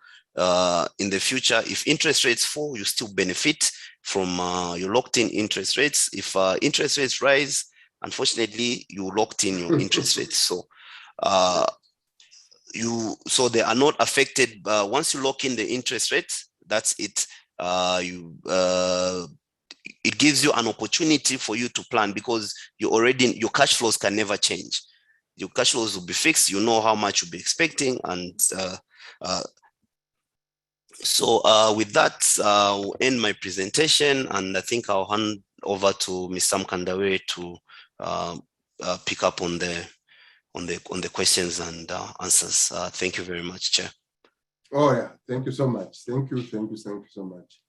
[SPEAKER 2] future. If interest rates fall, you still benefit from your locked-in interest rates. If interest rates rise, unfortunately, you locked in your interest rates. So they are not affected. Once you lock in the interest rates, that's it. It gives you an opportunity for you to plan, because your cash flows can never change. Your cash flows will be fixed. You know how much you'll be expecting, and so with that, I'll end my presentation, and I think I'll hand over to Mr. Mkandawe to pick up on the questions and answers. Thank you very much, Chair.
[SPEAKER 1] Oh yeah, thank you so much. Thank you so much.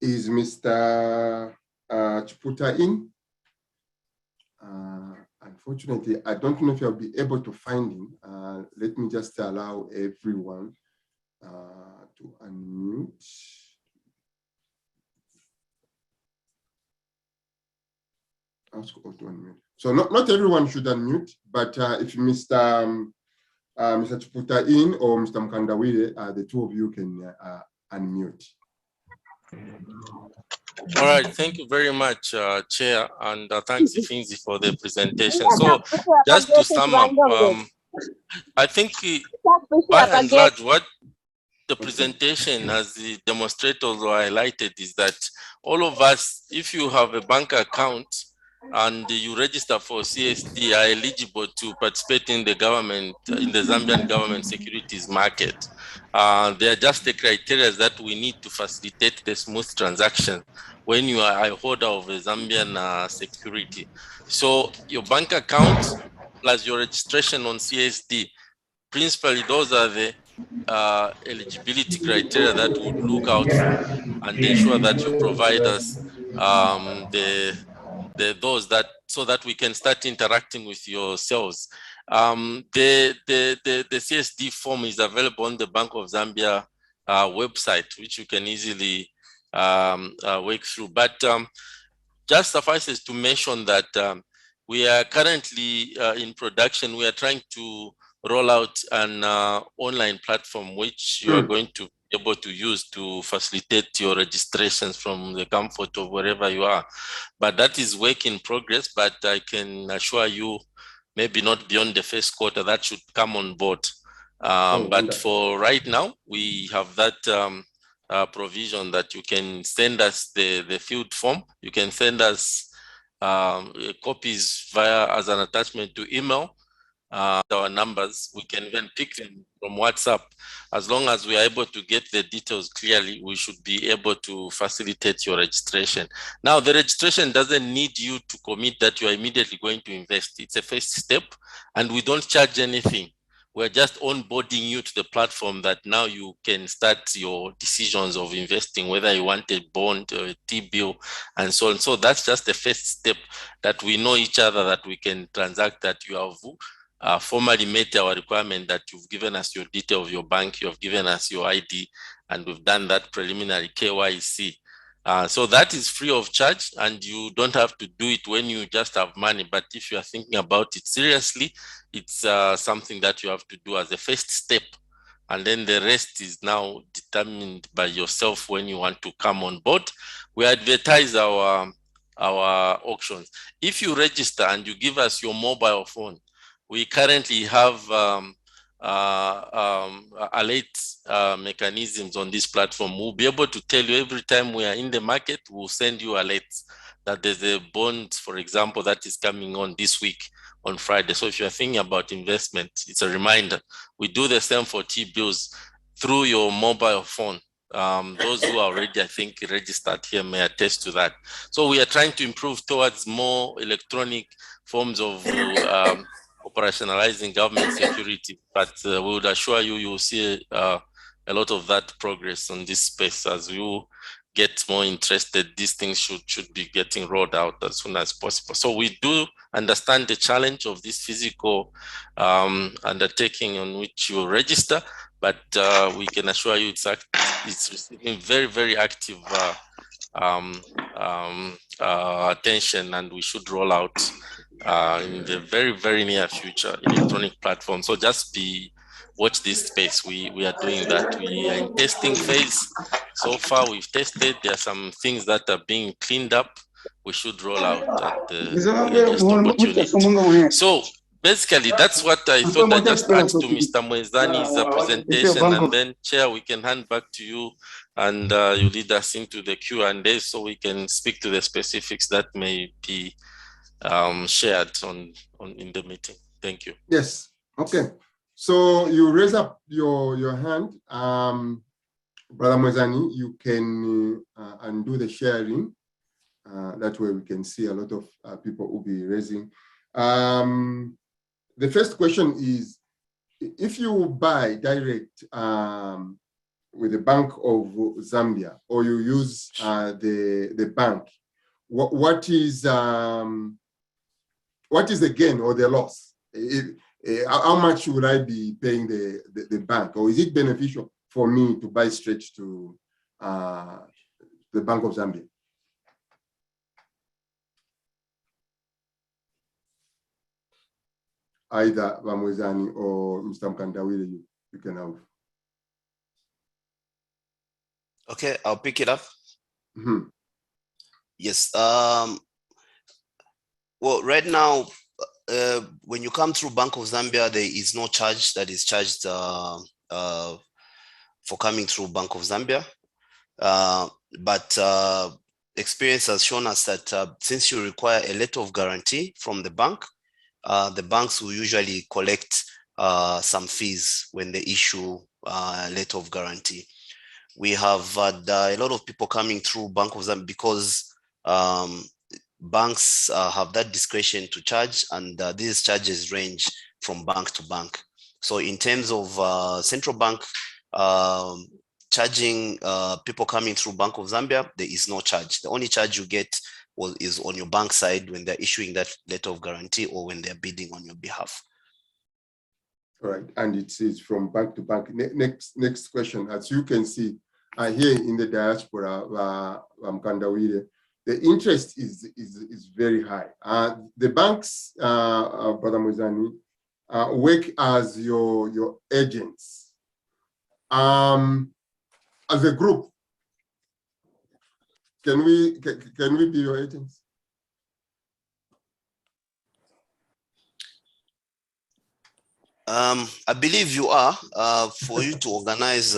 [SPEAKER 1] Is Mr. Chiputa in? Unfortunately, I don't know if I'll be able to find him. Let me just allow everyone to unmute. Ask all to unmute. So not everyone should unmute, but if Mr. Chiputa in or Mr. Mkandawe, the two of you can unmute.
[SPEAKER 3] All right, thank you very much, Chair, and thanks, Ifinzi, for the presentation. So just to sum up, I think by and large, what the presentation as the demonstrators highlighted is that all of us, if you have a bank account and you register for CSD, are eligible to participate in the government, in the Zambian government securities market. They are just the criteria that we need to facilitate the smooth transaction when you are a holder of a Zambian security. So your bank account plus your registration on CSD, principally those are the eligibility criteria that we would look out for and ensure that you provide us those that, so that we can start interacting with yourselves. The CSD form is available on the Bank of Zambia website, which you can easily work through. But just suffices to mention that we are currently in production. We are trying to roll out an online platform, which you are going to be able to use to facilitate your registrations from the comfort of wherever you are. But that is work in progress, but I can assure you, maybe not beyond the first quarter, that should come on board. But for right now, we have that provision that you can send us the field form. You can send us copies via as an attachment to email. Our numbers, we can even pick them from WhatsApp. As long as we are able to get the details clearly, we should be able to facilitate your registration. Now, the registration doesn't need you to commit that you are immediately going to invest. It's a first step, and we don't charge anything. We're just onboarding you to the platform that now you can start your decisions of investing, whether you want a bond or a T-bill and so on. So that's just the first step, that we know each other, that we can transact, that you have formally met our requirement, that you've given us your detail of your bank, you have given us your ID, and we've done that preliminary KYC. So that is free of charge, and you don't have to do it when you just have money. But if you are thinking about it seriously, it's something that you have to do as a first step. And then the rest is now determined by yourself when you want to come on board. We advertise our auctions. If you register and you give us your mobile phone, we currently have alert mechanisms on this platform. We'll be able to tell you every time we are in the market, we'll send you alerts that there's a bond, for example, that is coming on this week on Friday. So if you're thinking about investment, it's a reminder. We do the same for T-bills through your mobile phone. Those who are already, I think, registered here may attest to that. So we are trying to improve towards more electronic forms of operationalizing government security, but we would assure you, you will see a lot of that progress on this space. As you get more interested, these things should be getting rolled out as soon as possible. So we do understand the challenge of this physical undertaking on which you register, but we can assure you it's receiving very, very active attention, and we should roll out in the very, very near future electronic platform. So just watch this space. We are doing that. We are in testing phase. So far we've tested. There are some things that are being cleaned up. We should roll out at the earliest opportunity. So basically, that's what I thought I just add to Mr. Mwezani's presentation, and then Chair, we can hand back to you, and you lead us into the Q&A so we can speak to the specifics that may be shared in the meeting. Thank you.
[SPEAKER 1] Yes. Okay. So you raise up your hand, Brother Mwezani. You can undo the sharing. That way we can see a lot of people will be raising. The first question is, if you buy direct with the Bank of Zambia, or you use the bank, what is the gain or the loss? How much would I be paying the bank, or is it beneficial for me to buy straight to the Bank of Zambia? Either Mwezani or Mr. Mkandawire, you can have.
[SPEAKER 2] Okay, I'll pick it up.
[SPEAKER 1] Mm-hmm.
[SPEAKER 2] Yes. Well, right now, when you come through Bank of Zambia, there is no charge that is charged for coming through Bank of Zambia. But experience has shown us that since you require a letter of guarantee from the banks will usually collect some fees when they issue a letter of guarantee. We have had a lot of people coming through Bank of Zambia because banks have that discretion to charge, and these charges range from bank to bank. So in terms of central bank charging people coming through Bank of Zambia, there is no charge. The only charge you get is on your bank side when they're issuing that letter of guarantee or when they're bidding on your behalf.
[SPEAKER 1] All right, and it's from bank to bank. Next question. As you can see, here in the diaspora, Mkandawire, the interest is very high. The banks, Brother Mwezani, work as your agents. As a group, can we be your agents?
[SPEAKER 2] I believe you are. For you to organize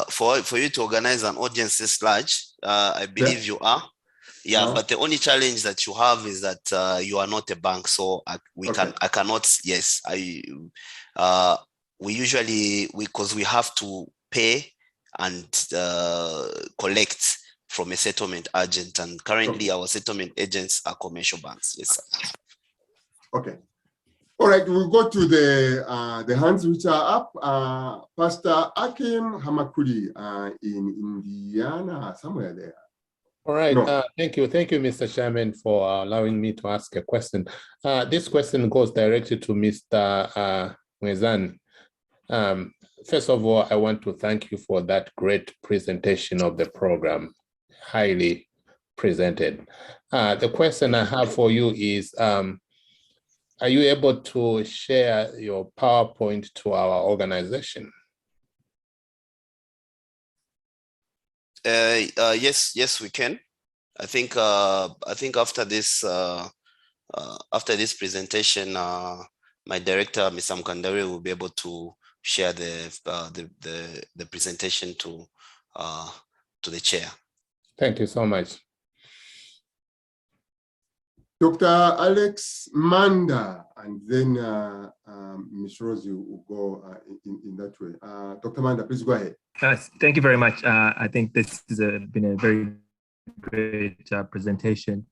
[SPEAKER 2] for you to organize an audience this large, I believe you are. Yeah, but the only challenge that you have is that you are not a bank, so we cannot. Yes, we usually because we have to pay and collect from a settlement agent, and currently our settlement agents are commercial banks. Yes, sir.
[SPEAKER 1] Okay. All right, we'll go to the hands which are up. Pastor Akim Hamakuri in Indiana, somewhere there.
[SPEAKER 8] All right,
[SPEAKER 1] No.
[SPEAKER 8] thank you, Mr. Chairman, for allowing me to ask a question. This question goes directly to Mr. Mwezan. First of all, I want to thank you for that great presentation of the program, highly presented. The question I have for you is, are you able to share your PowerPoint to our organization?
[SPEAKER 2] Yes, we can. I think after this presentation, my director, Mr. Mkandari, will be able to share the presentation to the chair.
[SPEAKER 8] Thank you so much.
[SPEAKER 1] Dr. Alex Manda, and then Ms. Rosie will go in that way. Dr. Manda, please go ahead.
[SPEAKER 9] Thank you very much. I think this has been a very great presentation.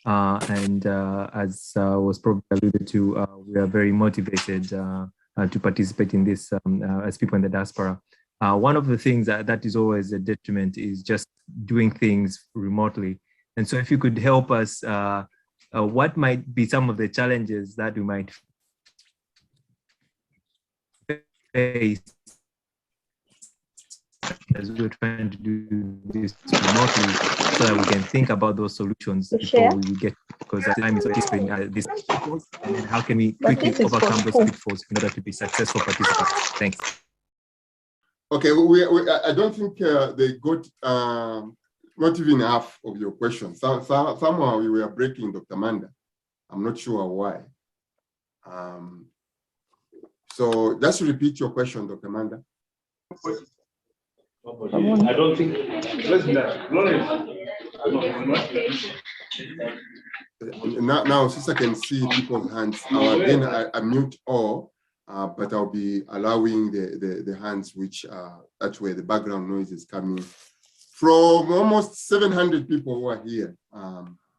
[SPEAKER 9] And as was probably alluded to, we are very motivated to participate in this as people in the diaspora. One of the things that is always a detriment is just doing things remotely. And so if you could help us, what might be some of the challenges that we might face as we're trying to do this remotely, so that we can think about those solutions before we get, because time is participating this pitfalls, and then how can we quickly overcome those pitfalls in order to be successful participants? Thanks.
[SPEAKER 1] Okay, I don't think they got not even half of your questions. Somehow we were breaking Dr. Manda. I'm not sure why. So just repeat your question, Dr. Manda.
[SPEAKER 7] I don't think.
[SPEAKER 1] Now, since I can see people's hands, again, I mute all, but I'll be allowing the hands which that's where the background noise is coming from. Almost 700 people who are here.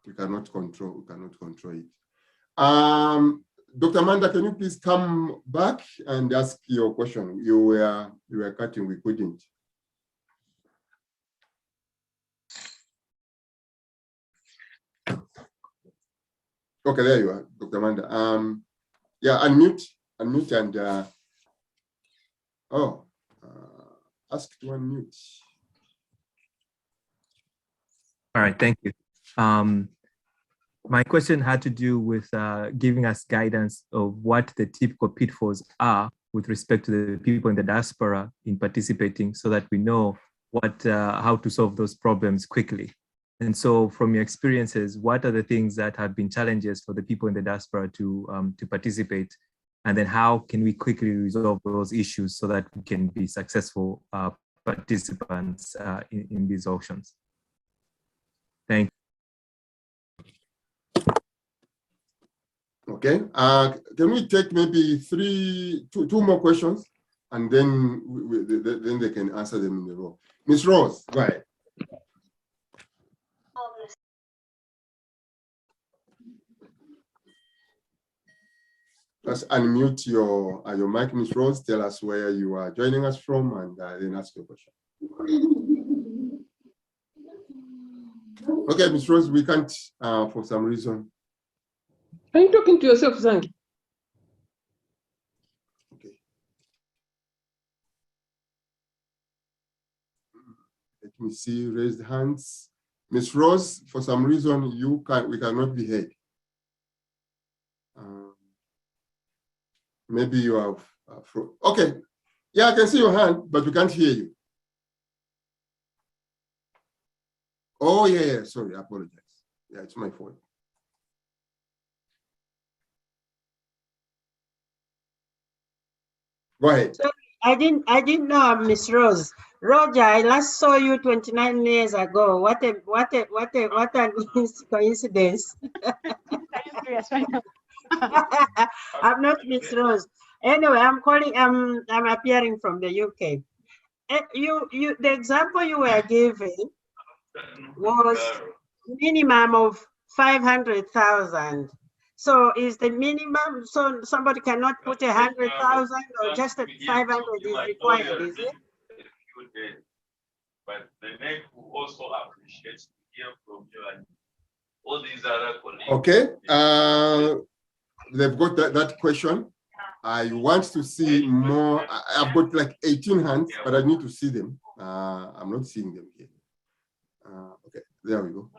[SPEAKER 1] We cannot control it. Dr. Manda, can you please come back and ask your question? You were cutting, we couldn't. Okay, there you are, Dr. Manda. Yeah, unmute and ask to unmute.
[SPEAKER 9] All right, thank you. My question had to do with giving us guidance of what the typical pitfalls are with respect to the people in the diaspora in participating, so that we know how to solve those problems quickly. And so from your experiences, what are the things that have been challenges for the people in the diaspora to participate? And then how can we quickly resolve those issues so that we can be successful participants in these auctions? Thank you.
[SPEAKER 1] Okay, can we take maybe two more questions, and then then they can answer them in the row. Ms. Rose, go ahead. Just unmute your mic, Ms. Rose. Tell us where you are joining us from, and then ask your question. Okay, Ms. Rose, we can't for some reason.
[SPEAKER 6] Are you talking to yourself, Zangi?
[SPEAKER 1] Okay. Let me see raised hands. Ms. Rose, for some reason we cannot be heard. Maybe you have okay. Yeah, I can see your hand, but we can't hear you. Oh yeah, sorry, I apologize. Yeah, it's my fault. Go ahead.
[SPEAKER 10] Sorry, I didn't know, Miss Rose. Roger, I last saw you 29 years ago. What an coincidence. I'm not Miss Rose. Anyway, I'm appearing from the UK. The example you were giving was minimum of 500,000. So is the minimum, so somebody cannot put 100,000 or just 500 is required, is it?
[SPEAKER 11] But the NEC will also appreciate to hear from you and all these other colleagues.
[SPEAKER 1] Okay, they've got that question. I want to see more. I've got like 18 hands, but I need to see them. I'm not seeing them here. Okay, there we go.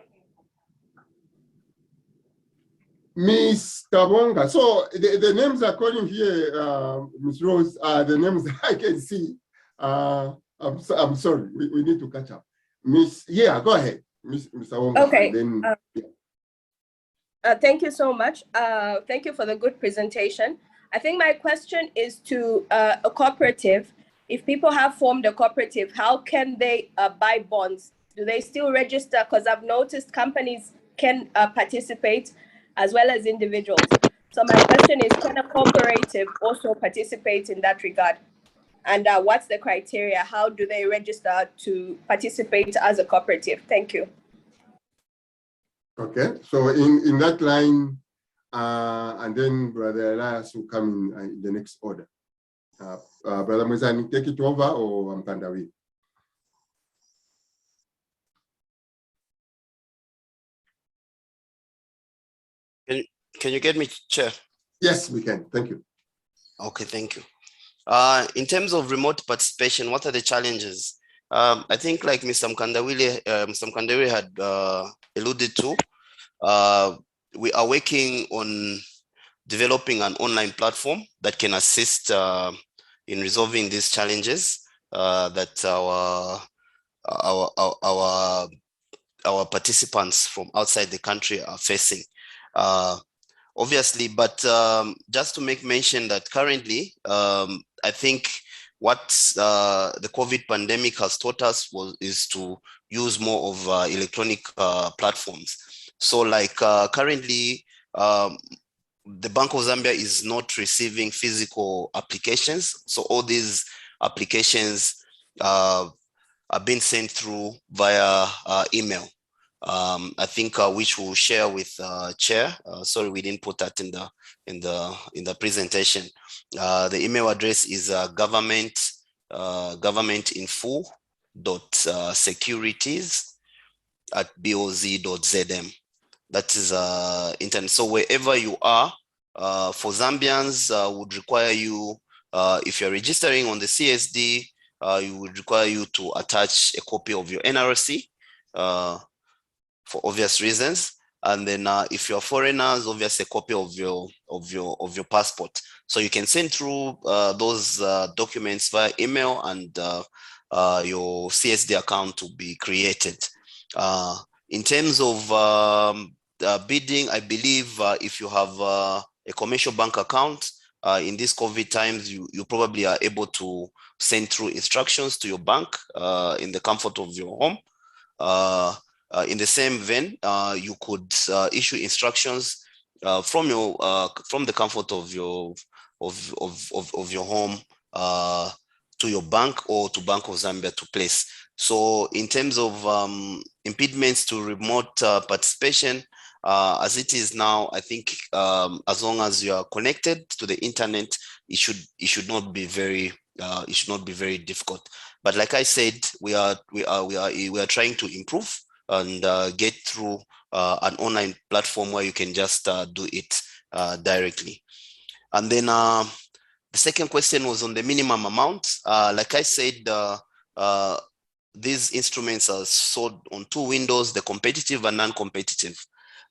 [SPEAKER 1] Miss Kabonga. So the names are calling here, Miss Rose, are the names I can see. I'm sorry, we need to catch up. Miss, yeah, go ahead, Miss Kabonga.
[SPEAKER 12] Okay.
[SPEAKER 1] Then,
[SPEAKER 12] thank you so much. Thank you for the good presentation. I think my question is to a cooperative. If people have formed a cooperative, how can they buy bonds? Do they still register? Because I've noticed companies can participate as well as individuals. So my question is, can a cooperative also participate in that regard? And what's the criteria? How do they register to participate as a cooperative? Thank you.
[SPEAKER 1] okay, so in that line, and then Brother Elias will come in the next order. Brother Mwezani, take it over, or Mpandawi?
[SPEAKER 2] Can you get me, Chair?
[SPEAKER 1] Yes, we can. Thank you.
[SPEAKER 2] Okay, thank you. In terms of remote participation, what are the challenges? I think like Mr. Mkandawili had alluded to, we are working on developing an online platform that can assist in resolving these challenges that our participants from outside the country are facing. Obviously, but just to make mention that currently, I think what the COVID pandemic has taught us is to use more of electronic platforms. So like currently, the Bank of Zambia is not receiving physical applications. So all these applications are being sent through via email. I think which we'll share with Chair. Sorry, we didn't put that in the presentation. The email address is governmentinfo.securities@boz.zm. That is internet. So wherever you are, for Zambians, would require you, if you're registering on the CSD, you would require you to attach a copy of your NRC for obvious reasons. And then if you're foreigners, obviously a copy of your passport. So you can send through those documents via email, and your CSD account will be created. In terms of bidding, I believe if you have a commercial bank account in these COVID times, you probably are able to send through instructions to your bank in the comfort of your home. In the same vein, you could issue instructions from the comfort of your home to your bank or to Bank of Zambia to place. So in terms of impediments to remote participation, as it is now, I think as long as you are connected to the internet, it should not be very difficult. But like I said, we are trying to improve and get through an online platform where you can just do it directly. And then the second question was on the minimum amount. Like I said, these instruments are sold on two windows, the competitive and non-competitive.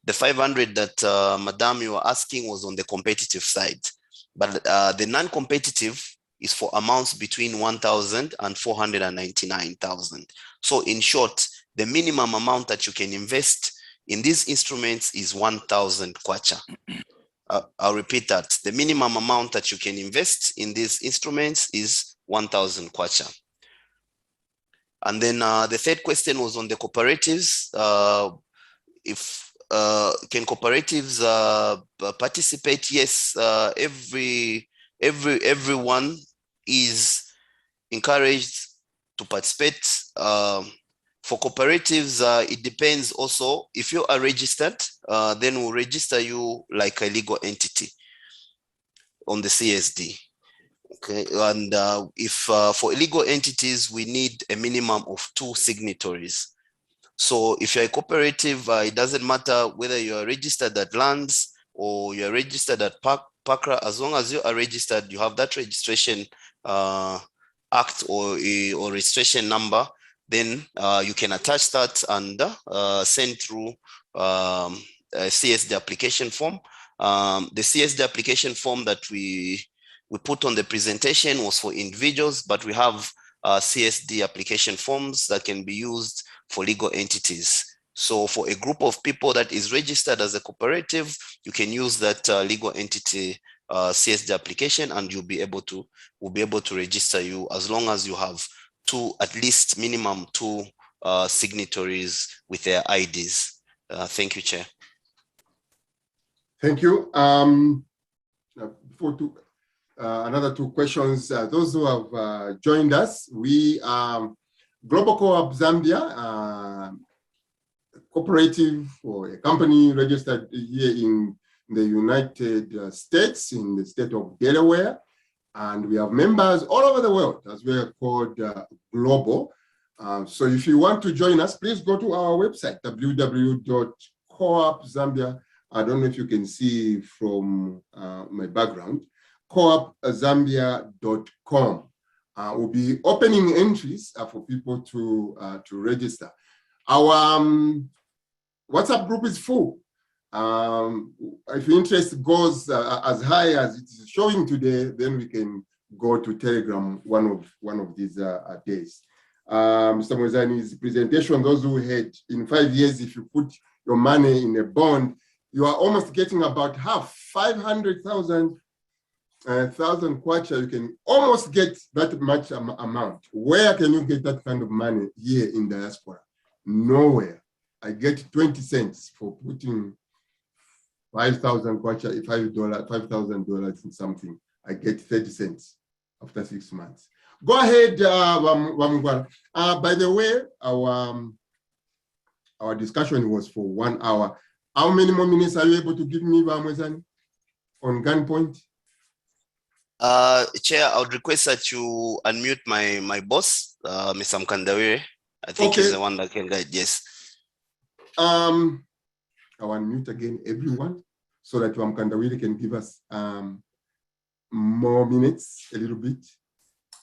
[SPEAKER 2] The 500 that Madam you were asking was on the competitive side, but the non-competitive is for amounts between 1,000 and 499,000. So in short, the minimum amount that you can invest in these instruments is 1,000 kwacha. I'll repeat that. The minimum amount that you can invest in these instruments is 1,000 kwacha. And then the third question was on the cooperatives. Can cooperatives participate? Yes, everyone is encouraged to participate For cooperatives, it depends also. If you are registered, then we'll register you like a legal entity on the CSD. Okay, and if for illegal entities, we need a minimum of 2 signatories. So if you're a cooperative, it doesn't matter whether you are registered at Lands or you're registered at PACRA, as long as you are registered, you have that registration act or registration number, then you can attach that and send through a CSD application form. The CSD application form that we put on the presentation was for individuals, but we have CSD application forms that can be used for legal entities. So for a group of people that is registered as a cooperative, you can use that legal entity CSD application, and we'll be able to register you as long as you have at least minimum 2 signatories with their IDs. Thank you, Chair.
[SPEAKER 1] Thank you. Another 2 questions. Those who have joined us, we Global Co-op Zambia, cooperative or a company registered here in the United States, in the state of Delaware, and we have members all over the world, as we are called Global. So if you want to join us, please go to our website, www.coopzambia. I don't know if you can see from my background, coopzambia.com. We'll be opening entries for people to register. Our WhatsApp group is full. If interest goes as high as it is showing today, then we can go to Telegram one of these days. Mr. Mwezani's presentation, those who had in 5 years, if you put your money in a bond, you are almost getting about half, 500,000 kwacha. You can almost get that much amount. Where can you get that kind of money here in diaspora? Nowhere. I get 20 cents for putting 5,000 kwacha, $5,000 in something. I get 30 cents after 6 months. Go ahead, Wamugwala. By the way, our discussion was for 1 hour. How many more minutes are you able to give me, Mwezani, on gunpoint?
[SPEAKER 2] Chair, I would request that you unmute my boss, Mr. Mkandawire. I think he's the one that can guide. Yes.
[SPEAKER 1] I'll unmute again everyone so that Mkandawire can give us more minutes, a little bit.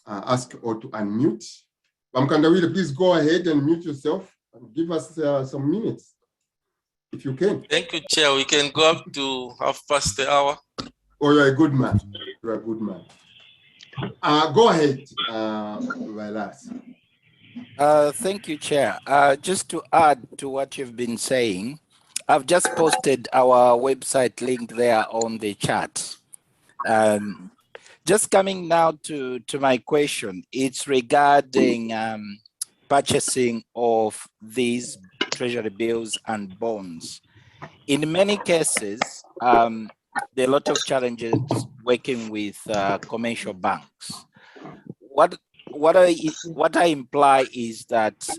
[SPEAKER 1] Ask or to unmute. Mkandawire, please go ahead and mute yourself and give us some minutes, if you can.
[SPEAKER 3] Thank you, Chair. We can go up to 1:30.
[SPEAKER 1] Oh, you're a good man. You're a good man. Go ahead, Vilas.
[SPEAKER 13] Thank you, Chair. Just to add to what you've been saying, I've just posted our website link there on the chat. Just coming now to my question, it's regarding purchasing of these treasury bills and bonds. In many cases, there are a lot of challenges working with commercial banks. What I imply is that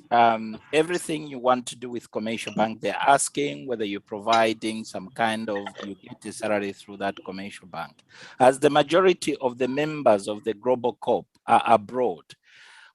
[SPEAKER 13] everything you want to do with commercial bank, they're asking whether you're providing some kind of, you get a salary through that commercial bank. As the majority of the members of the Global Corp are abroad,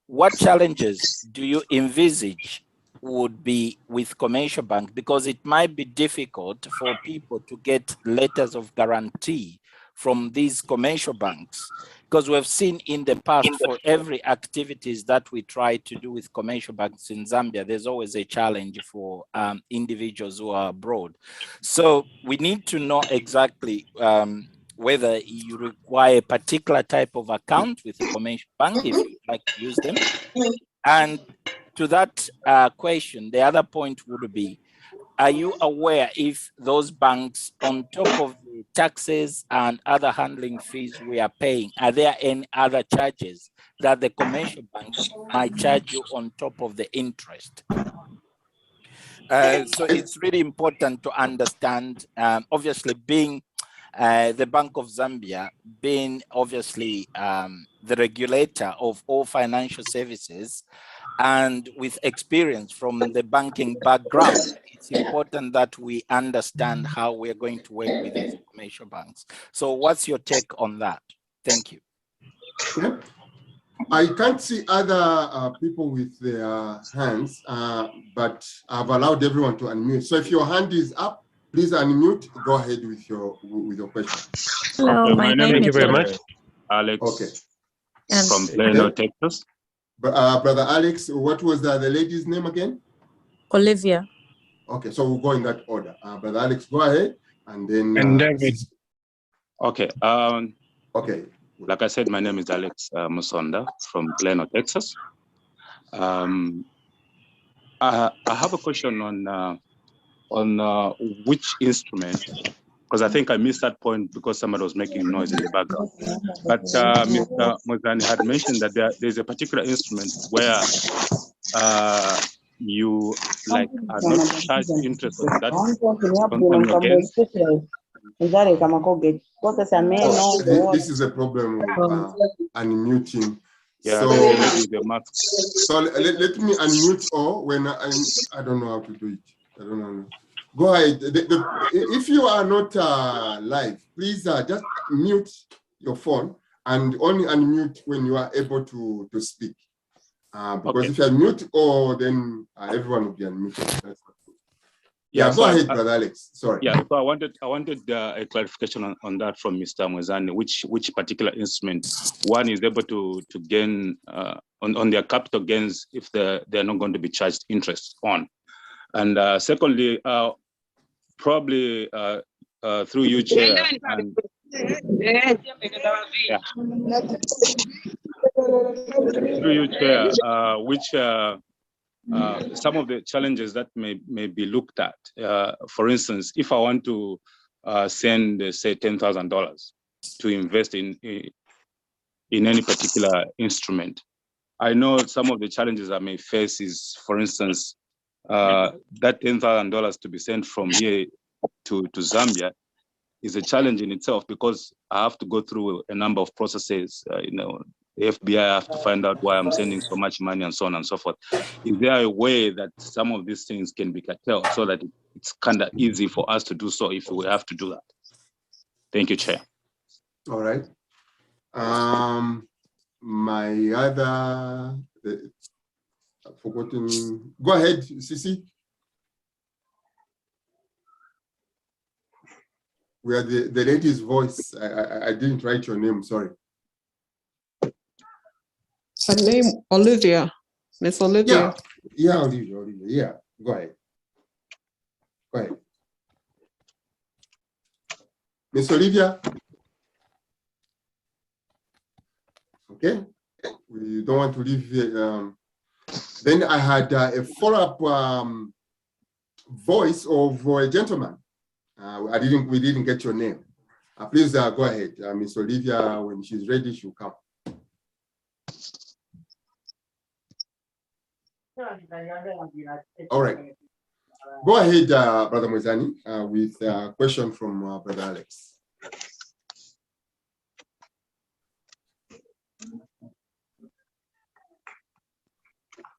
[SPEAKER 13] what challenges do you envisage would be with commercial bank? Because it might be difficult for people to get letters of guarantee from these commercial banks, because we've seen in the past for every activities that we try to do with commercial banks in Zambia, there's always a challenge for individuals who are abroad. So we need to know exactly whether you require a particular type of account with a commercial bank if you'd like to use them. And to that question, the other point would be, are you aware if those banks, on top of the taxes and other handling fees we are paying, are there any other charges that the commercial banks might charge you on top of the interest? So it's really important to understand, obviously being The Bank of Zambia being obviously the regulator of all financial services and with experience from the banking background, it's important that we understand how we're going to work with these commercial banks. So what's your take on that? Thank you.
[SPEAKER 1] Yeah. I can't see other people with their hands, but I've allowed everyone to unmute. So if your hand is up, please unmute. Go ahead with your question.
[SPEAKER 14] Hello,
[SPEAKER 15] okay,
[SPEAKER 14] my name
[SPEAKER 15] thank
[SPEAKER 14] is
[SPEAKER 15] you very much. Alex from Plano, Texas.
[SPEAKER 1] Brother Alex, what was the lady's name again?
[SPEAKER 14] Olivia.
[SPEAKER 1] Okay, so we'll go in that order. Brother Alex, go ahead, and then.
[SPEAKER 15] And David. Okay.
[SPEAKER 1] Okay.
[SPEAKER 15] Like I said, my name is Alex Musonda from Plano, Texas. I have a question on which instrument, because I think I missed that point because somebody was making noise in the background. But Mr. Mozani had mentioned that there's a particular instrument where you are not charged interest on that on your gains.
[SPEAKER 1] This is a problem with unmuting.
[SPEAKER 15] Yeah,
[SPEAKER 1] so let me unmute all when I don't know how to do it. I don't know. Go ahead. If you are not live, please just mute your phone and only unmute when you are able to speak. Because if you mute all, then everyone will be unmuted. That's yeah, go ahead, Brother Alex. Sorry.
[SPEAKER 15] Yeah, so I wanted a clarification on that from Mr. Mwezani, which particular instrument one is able to gain on their capital gains if they're not going to be charged interest on. And secondly, probably through you, Chair. And, yeah. Through you, Chair, which some of the challenges that may be looked at. For instance, if I want to send, say, $10,000 to invest in any particular instrument, I know some of the challenges I may face is, for instance, that $10,000 to be sent from here to Zambia is a challenge in itself because I have to go through a number of processes. The FBI have to find out why I'm sending so much money and so on and so forth. Is there a way that some of these things can be curtailed so that it's kind of easy for us to do so if we have to do that? Thank you, Chair.
[SPEAKER 1] All right. My other, I've forgotten. Go ahead, Sisi. We are the lady's voice. I didn't write your name, sorry.
[SPEAKER 6] Her name, Olivia. Miss Olivia.
[SPEAKER 1] Yeah, Olivia. Yeah, go ahead. Go ahead. Miss Olivia. Okay. We don't want to leave here. Then I had a follow-up voice of a gentleman. We didn't get your name. Please go ahead. Miss Olivia, when she's ready, she'll come. All right. Go ahead, Brother Mwezani, with a question from Brother Alex.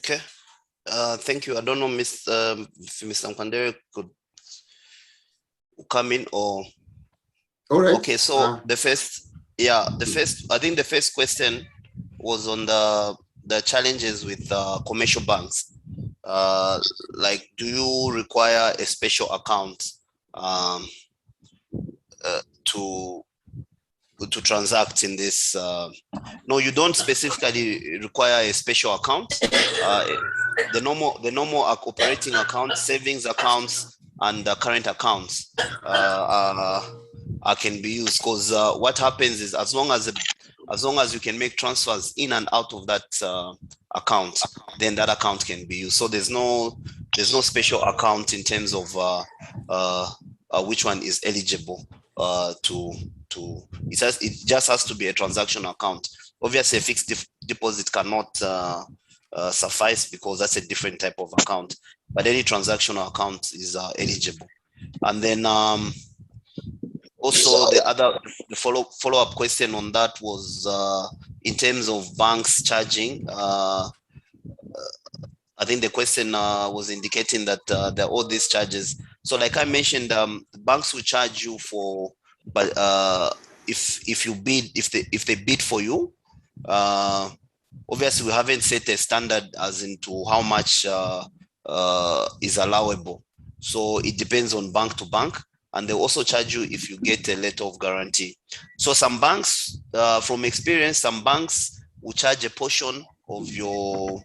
[SPEAKER 2] Okay. Thank you. I don't know, if Mr. Mkwandere could come in or.
[SPEAKER 1] All right.
[SPEAKER 2] Okay, so I think the first question was on the challenges with commercial banks. Like, do you require a special account to transact in this? No, you don't specifically require a special account. The normal operating accounts, savings accounts, and current accounts can be used, because what happens is as long as you can make transfers in and out of that account, then that account can be used. So there's no special account in terms of which one is eligible it just has to be a transaction account. Obviously, a fixed deposit cannot suffice because that's a different type of account, but any transactional account is eligible. And then also the follow-up question on that was in terms of banks charging. I think the question was indicating that there are all these charges. So like I mentioned, banks will charge you for, but if you bid, if they bid for you, obviously we haven't set a standard as into how much is allowable. So it depends on bank to bank, and they also charge you if you get a letter of guarantee. So some banks, from experience, some banks will charge a portion of your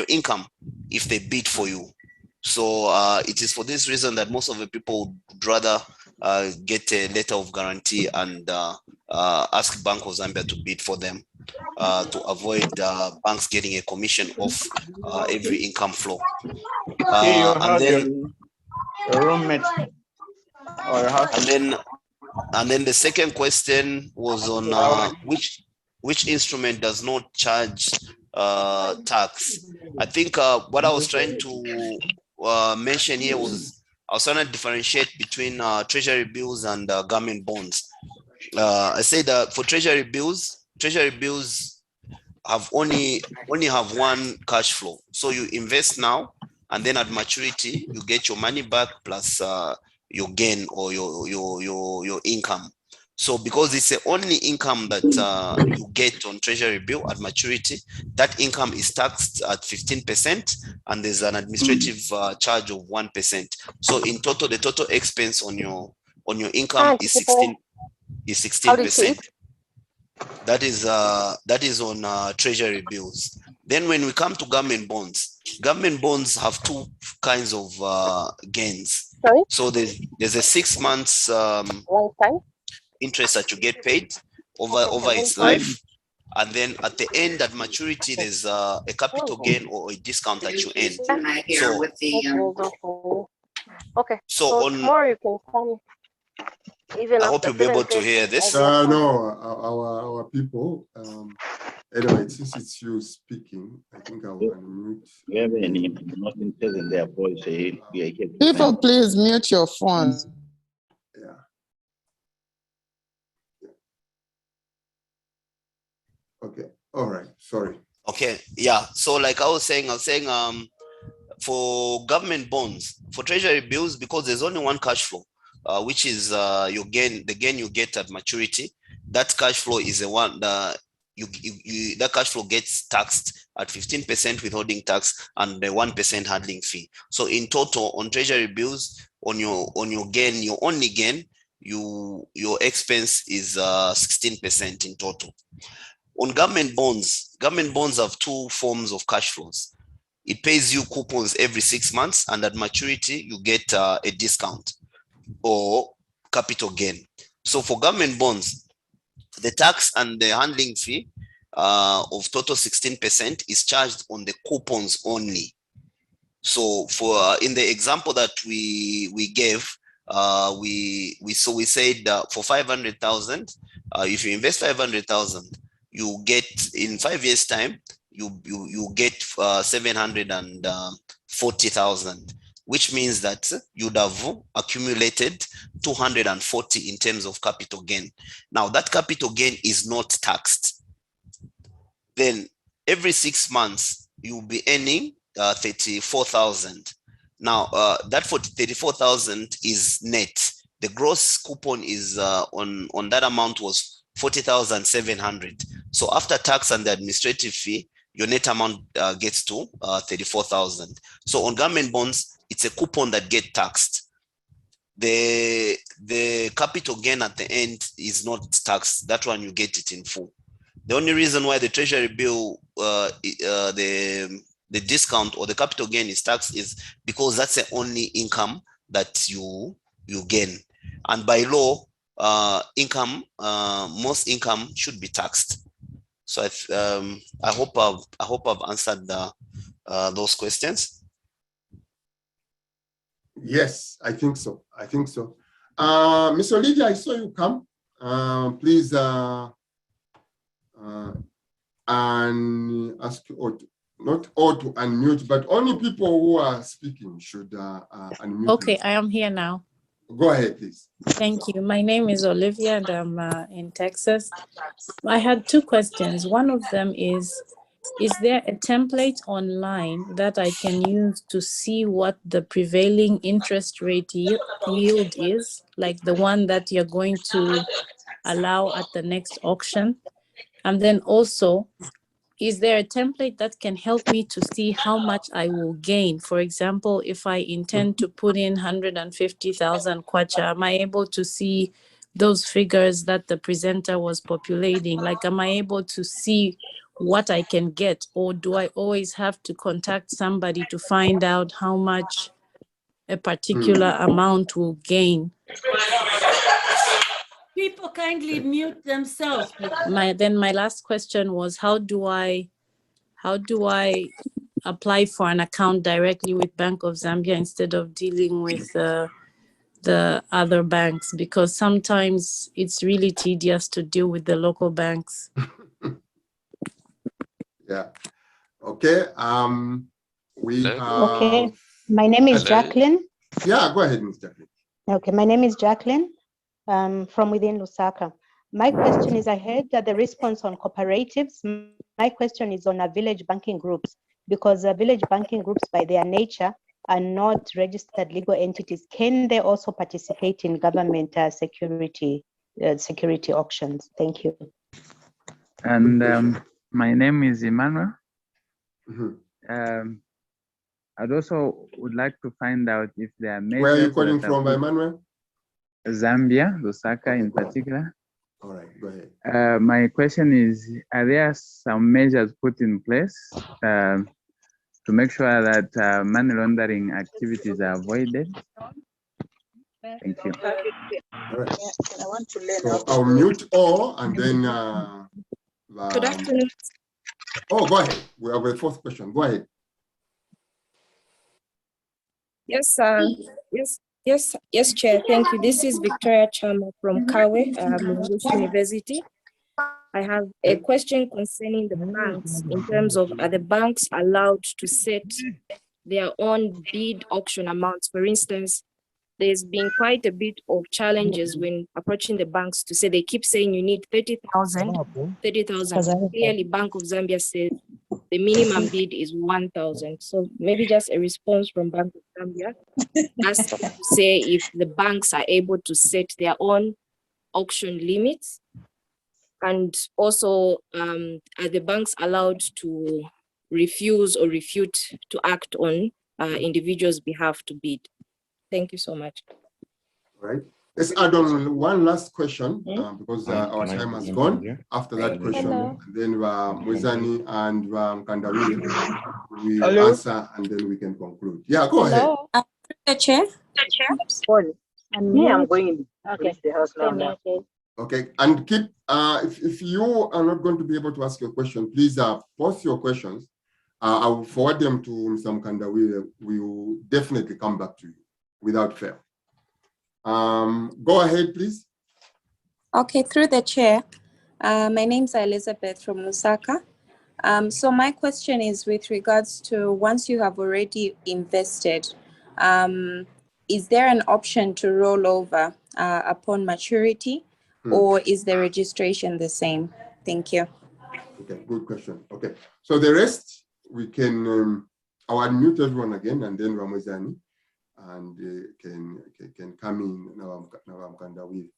[SPEAKER 2] income if they bid for you. So it is for this reason that most of the people would rather get a letter of guarantee and ask Bank of Zambia to bid for them to avoid banks getting a commission off every income flow. And then
[SPEAKER 16] your roommate or your house.
[SPEAKER 2] And then the second question was on which instrument does not charge tax. I think what I was trying to mention here was I was trying to differentiate between treasury bills and government bonds. I say that for treasury bills have only have one cash flow. So you invest now, and then at maturity you get your money back plus your gain or your income. So because it's the only income that you get on treasury bill at maturity, that income is taxed at 15%, and there's an administrative charge of 1%. So in total, the total expense on your income is 16%. That is on treasury bills. Then when we come to government bonds have two kinds of gains.
[SPEAKER 5] Sorry?
[SPEAKER 2] So there's a 6 months interest that you get paid over its life, and then at the end, at maturity, there's a capital gain or a discount that you earn. So on
[SPEAKER 5] tomorrow you can come. Even
[SPEAKER 2] I hope you'll be able to hear this.
[SPEAKER 1] No, our people. Anyway, since it's you speaking, I think I will unmute.
[SPEAKER 16] You have any nothing in their voice.
[SPEAKER 6] People, please mute your phone.
[SPEAKER 1] Yeah. Okay. All right. Sorry.
[SPEAKER 2] Okay. Yeah. So like I was saying, for government bonds, for treasury bills, because there's only one cash flow, which is your gain, the gain you get at maturity. That cash flow is the one that that cash flow gets taxed at 15% withholding tax and the 1% handling fee. So in total, on treasury bills, on your gain, your only gain, your expense is 16% in total. On government bonds have two forms of cash flows. It pays you coupons every 6 months, and at maturity, you get a discount or capital gain. So for government bonds, the tax and the handling fee of total 16% is charged on the coupons only. So for in the example that we gave, we said for 500,000, if you invest 500,000, you get in 5 years time, you get 740,000, which means that you'd have accumulated 240 in terms of capital gain. Now that capital gain is not taxed. Then every 6 months you'll be earning 34,000. Now that 34,000 is net. The gross coupon is on that amount was 40,700. So after tax and the administrative fee, your net amount gets to 34,000. So on government bonds, it's a coupon that gets taxed. The capital gain at the end is not taxed. That one you get it in full. The only reason why the treasury bill, the discount or the capital gain is taxed is because that's the only income that you gain. And by law, most income should be taxed. So I hope I've answered those questions.
[SPEAKER 1] Yes, I think so. Ms. Olivia, I saw you come. Please and ask or not all to unmute, but only people who are speaking should unmute.
[SPEAKER 14] Okay, I am here now.
[SPEAKER 1] Go ahead, please.
[SPEAKER 14] Thank you. My name is Olivia and I'm in Texas. I had two questions. One of them is there a template online that I can use to see what the prevailing interest rate yield is, like the one that you're going to allow at the next auction? And then also, is there a template that can help me to see how much I will gain? For example, if I intend to put in 150,000 kwacha, am I able to see those figures that the presenter was populating? Like, am I able to see what I can get? Or do I always have to contact somebody to find out how much a particular amount will gain?
[SPEAKER 17] People kindly mute themselves, please.
[SPEAKER 14] My last question was, how do I apply for an account directly with Bank of Zambia instead of dealing with the other banks? Because sometimes it's really tedious to deal with the local banks.
[SPEAKER 1] Yeah. Okay. We have.
[SPEAKER 18] Okay. My name is Jacqueline.
[SPEAKER 1] Yeah, go ahead, Ms. Jacqueline.
[SPEAKER 18] Okay, my name is Jacqueline from within Lusaka. My question is, I heard that the response on cooperatives. My question is on village banking groups, because village banking groups by their nature are not registered legal entities. Can they also participate in government security auctions? Thank you.
[SPEAKER 19] And my name is Emmanuel.
[SPEAKER 1] Mm-hmm.
[SPEAKER 19] I'd also would like to find out if there are measures.
[SPEAKER 1] Where are you calling from, Emmanuel?
[SPEAKER 19] Zambia, Lusaka in particular.
[SPEAKER 1] All right, go ahead.
[SPEAKER 19] My question is, are there some measures put in place to make sure that money laundering activities are avoided? Thank you.
[SPEAKER 1] All right. So I'll mute all and then.
[SPEAKER 20] Good afternoon.
[SPEAKER 1] Oh, go ahead. We have a fourth question. Go ahead.
[SPEAKER 20] Yes, Chair. Thank you. This is Victoria Chama from Kawe, Mungushi University. I have a question concerning the banks in terms of, are the banks allowed to set their own bid auction amounts? For instance, there's been quite a bit of challenges when approaching the banks to say, they keep saying you need 30,000. Clearly, Bank of Zambia says the minimum bid is 1,000. So maybe just a response from Bank of Zambia as to say if the banks are able to set their own auction limits. And also, are the banks allowed to refuse or refute to act on individuals' behalf to bid? Thank you so much.
[SPEAKER 1] All right. Let's add on one last question because our time has gone. After that question, and then Mwezani and Kandawili will answer, and then we can conclude. Yeah, go ahead.
[SPEAKER 20] The chair.
[SPEAKER 10] And me, I'm going to leave the house now.
[SPEAKER 1] Okay, and keep, if you are not going to be able to ask your question, please post your questions. I will forward them to Mr. Mkanda. We will definitely come back to you without fail. Go ahead, please.
[SPEAKER 20] Okay, through the chair. My name is Elizabeth from Lusaka. So my question is with regards to, once you have already invested, is there an option to roll over upon maturity, or is the registration the same? Thank you.
[SPEAKER 1] Okay, good question. Okay, so the rest we can, I'll unmute everyone again, and then Ramazani and can come in now. I'm kind of with.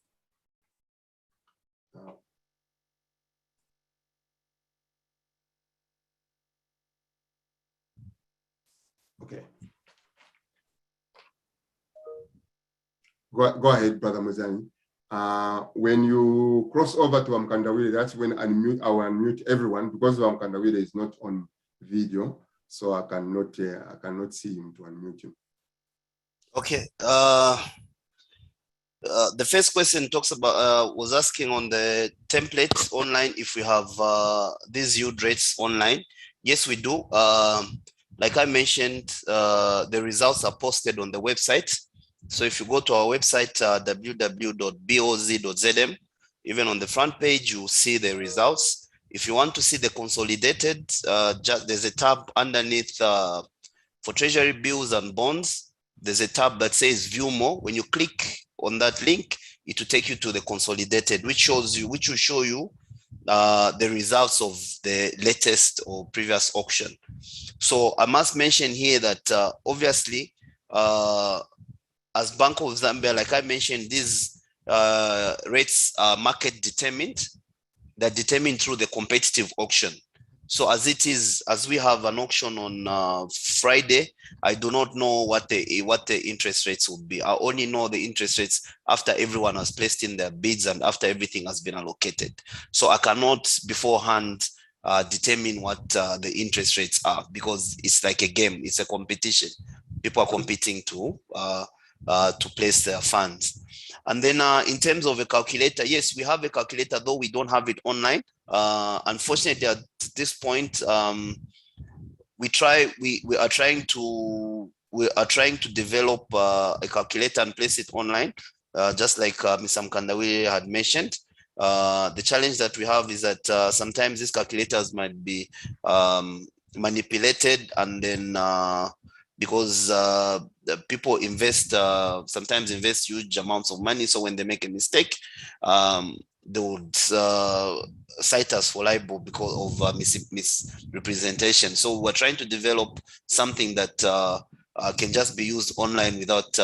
[SPEAKER 1] Okay. Go ahead, Brother Muzani. When you cross over to Mkandawili, that's when I will unmute everyone, because Mkandawili is not on video, so I cannot see him to unmute him.
[SPEAKER 2] Okay. The first question talks about was asking on the template online if we have these yield rates online. Yes, we do. Like I mentioned, the results are posted on the website. So if you go to our website, www.boz.zm, even on the front page, you'll see the results. If you want to see the consolidated, there's a tab underneath for treasury bills and bonds. There's a tab that says view more. When you click on that link, it will take you to the consolidated, which will show you the results of the latest or previous auction. So I must mention here that obviously, as Bank of Zambia, like I mentioned, these rates are market determined. They're determined through the competitive auction. So as it is, as we have an auction on Friday, I do not know what the interest rates will be. I only know the interest rates after everyone has placed in their bids and after everything has been allocated. So I cannot beforehand determine what the interest rates are, because it's like a game, it's a competition. People are competing to place their funds. And then in terms of a calculator, yes, we have a calculator, though we don't have it online. Unfortunately, at this point, we are trying to develop a calculator and place it online, just like Mr. Mkandawi had mentioned. The challenge that we have is that sometimes these calculators might be manipulated, and then because people sometimes invest huge amounts of money. So when they make a mistake, they would cite us for libel because of misrepresentation. So we're trying to develop something that can just be used online without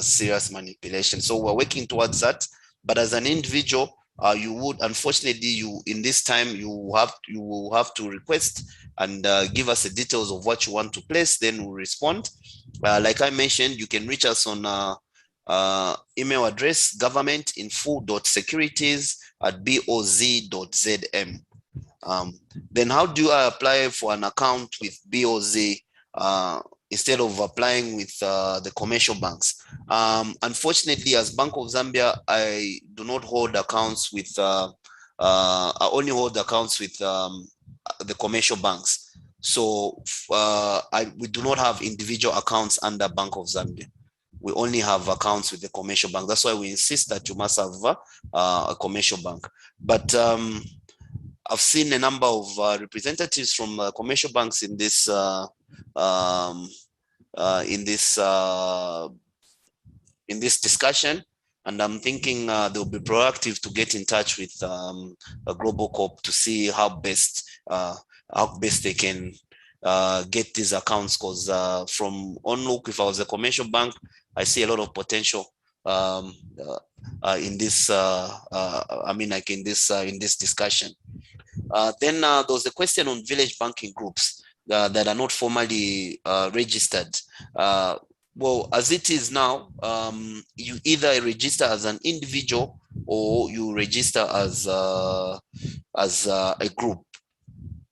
[SPEAKER 2] serious manipulation. So we're working towards that. But as an individual, you would, unfortunately, in this time, you will have to request and give us the details of what you want to place, then we'll respond. Like I mentioned, you can reach us on email address government.info.securities@boz.zm. Then how do I apply for an account with BOZ instead of applying with the commercial banks? Unfortunately, as Bank of Zambia, I do not hold accounts with, I only hold accounts with the commercial banks. So we do not have individual accounts under Bank of Zambia. We only have accounts with the commercial bank. That's why we insist that you must have a commercial bank. But I've seen a number of representatives from commercial banks in this discussion, and I'm thinking they'll be proactive to get in touch with a Global Corp to see how best they can get these accounts. Because from OnLook, if I was a commercial bank, I see a lot of potential in this. In this discussion. Then there was a question on village banking groups that are not formally registered. Well, as it is now, you either register as an individual or you register as a group.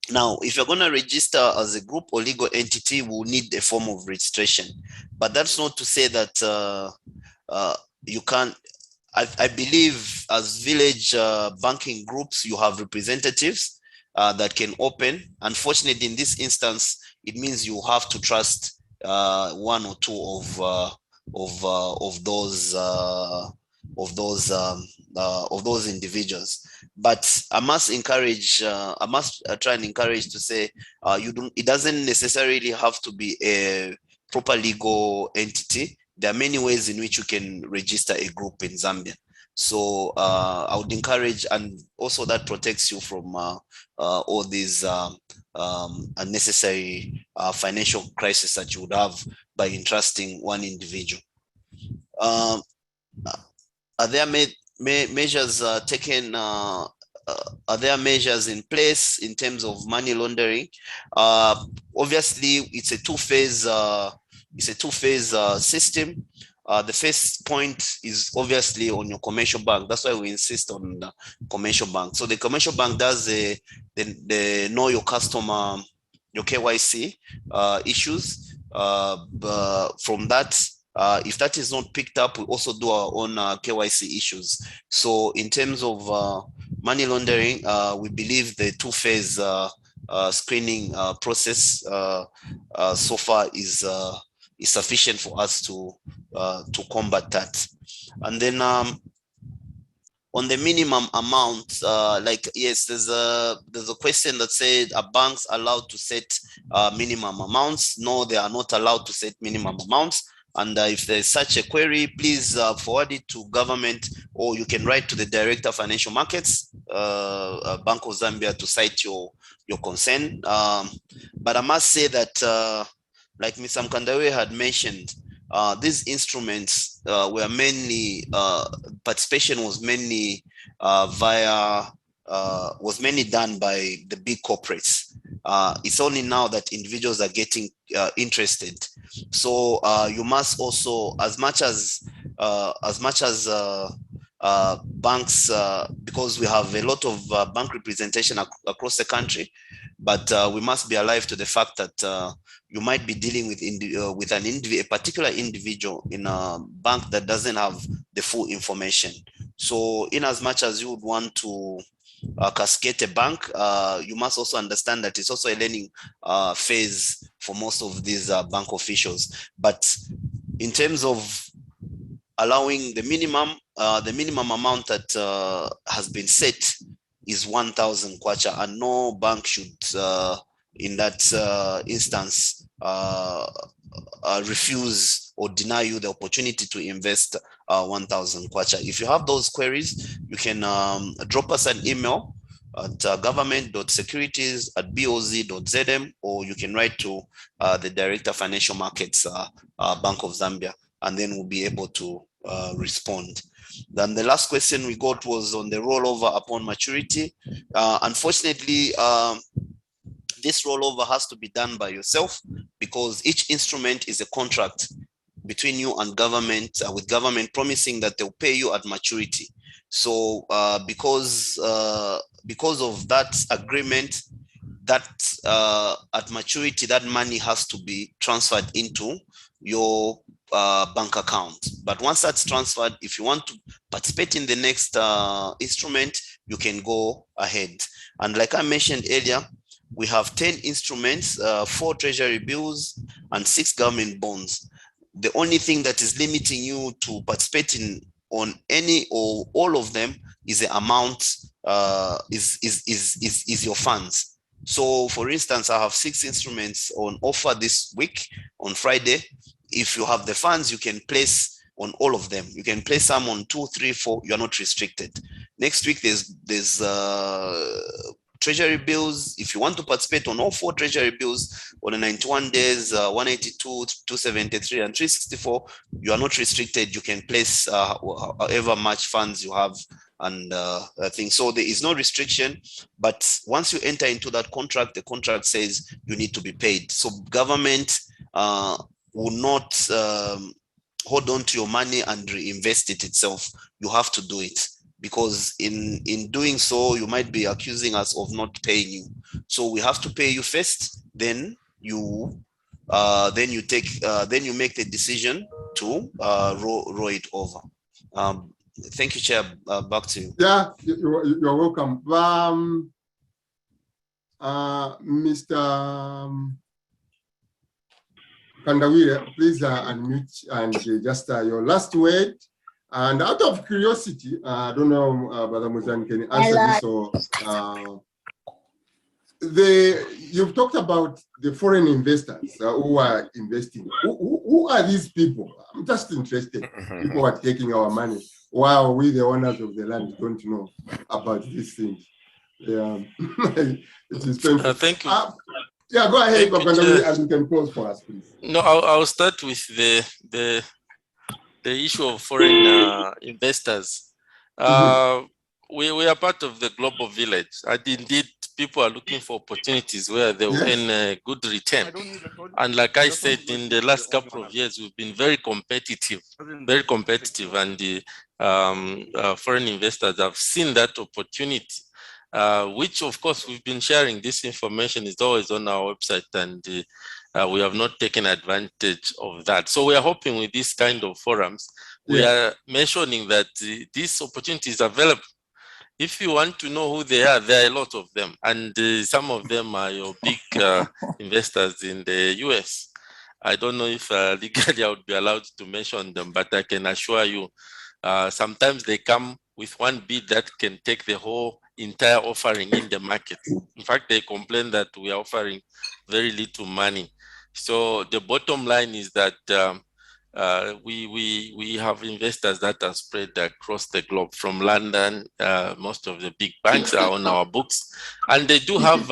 [SPEAKER 2] Now, if you're going to register as a group or legal entity, we'll need a form of registration. But that's not to say that you can't. I believe as village banking groups, you have representatives that can open. Unfortunately, in this instance, it means you have to trust one or two of those individuals. But I must encourage. I must try and encourage to say it doesn't necessarily have to be a proper legal entity. There are many ways in which you can register a group in Zambia. So I would encourage, and also that protects you from all these unnecessary financial crisis that you would have by entrusting one individual. Are there measures taken? Are there measures in place in terms of money laundering? Obviously, it's a two-phase. It's a two-phase system. The first point is obviously on your commercial bank. That's why we insist on the commercial bank. So the commercial bank does the know your customer, your KYC issues. From that, if that is not picked up, we also do our own KYC issues. So in terms of money laundering, we believe the two-phase screening process so far is sufficient for us to combat that. And then on on the minimum amount, like, yes, there's a question that said, are banks allowed to set minimum amounts? No, they are not allowed to set minimum amounts. And if there's such a query, please forward it to government, or you can write to the Director of Financial Markets, Bank of Zambia, to cite your concern. But I must say that, like Ms. Mkandawe had mentioned, these instruments were mainly, participation was mainly was mainly done by the big corporates. It's only now that individuals are getting interested. So you must also, as much as banks, because we have a lot of bank representation across the country, but we must be alive to the fact that you might be dealing with a particular individual in a bank that doesn't have the full information. So in as much as you would want to cascade a bank, you must also understand that it's also a learning phase for most of these bank officials. But in terms of allowing the minimum amount that has been set is 1,000 kwacha, and no bank should in that instance refuse or deny you the opportunity to invest 1,000 kwacha. If you have those queries, you can drop us an email at government.securities@boz.zm, or you can write to the Director of Financial Markets, Bank of Zambia, and then we'll be able to respond. Then the last question we got was on the rollover upon maturity. Unfortunately, this rollover has to be done by yourself, because each instrument is a contract between you and government, with government promising that they'll pay you at maturity. So because of that agreement, that at maturity, that money has to be transferred into your bank account. But once that's transferred, if you want to participate in the next instrument, you can go ahead. And like I mentioned earlier, we have 10 instruments, 4 treasury bills and 6 government bonds. The only thing that is limiting you to participating on any or all of them is the amount, is your funds. So for instance, I have 6 instruments on offer this week on Friday. If you have the funds, you can place on all of them. You can place some on 2, 3, 4, you're not restricted. Next week, there's treasury bills. If you want to participate on all 4 treasury bills on the 91 days, 182, 273, and 364, you are not restricted. You can place however much funds you have, and I think so. There is no restriction, but once you enter into that contract, the contract says you need to be paid. So government will not hold on to your money and reinvest it itself. You have to do it, because in doing so, you might be accusing us of not paying you. So we have to pay you first, then you make the decision to roll it over. Thank you, Chair. Back to you.
[SPEAKER 1] Yeah, you're welcome. Mr. Kandawire, please unmute and just your last word. And out of curiosity, I don't know, Brother Muzan, can you answer this? Or you've talked about the foreign investors who are investing. Who are these people? I'm just interested. People are taking our money. Wow, we the owners of the land don't know about these things. Yeah, it is painful.
[SPEAKER 3] Thank you.
[SPEAKER 1] Yeah, go ahead, and you can close for us, please.
[SPEAKER 3] No, I'll start with the issue of foreign investors. We are part of the global village, and indeed, people are looking for opportunities where they will earn a good return. And like I said, in the last couple of years, we've been very competitive, and the foreign investors have seen that opportunity. Which of course we've been sharing. This information is always on our website, and we have not taken advantage of that. So we are hoping with this kind of forums, we are mentioning that this opportunity is available. If you want to know who they are, there are a lot of them, and some of them are your big investors in the US. I don't know if legally I would be allowed to mention them, but I can assure you, sometimes they come with one bid that can take the whole entire offering in the market. In fact, they complain that we are offering very little money. So the bottom line is that we have investors that are spread across the globe from London. Most of the big banks are on our books, and they do have,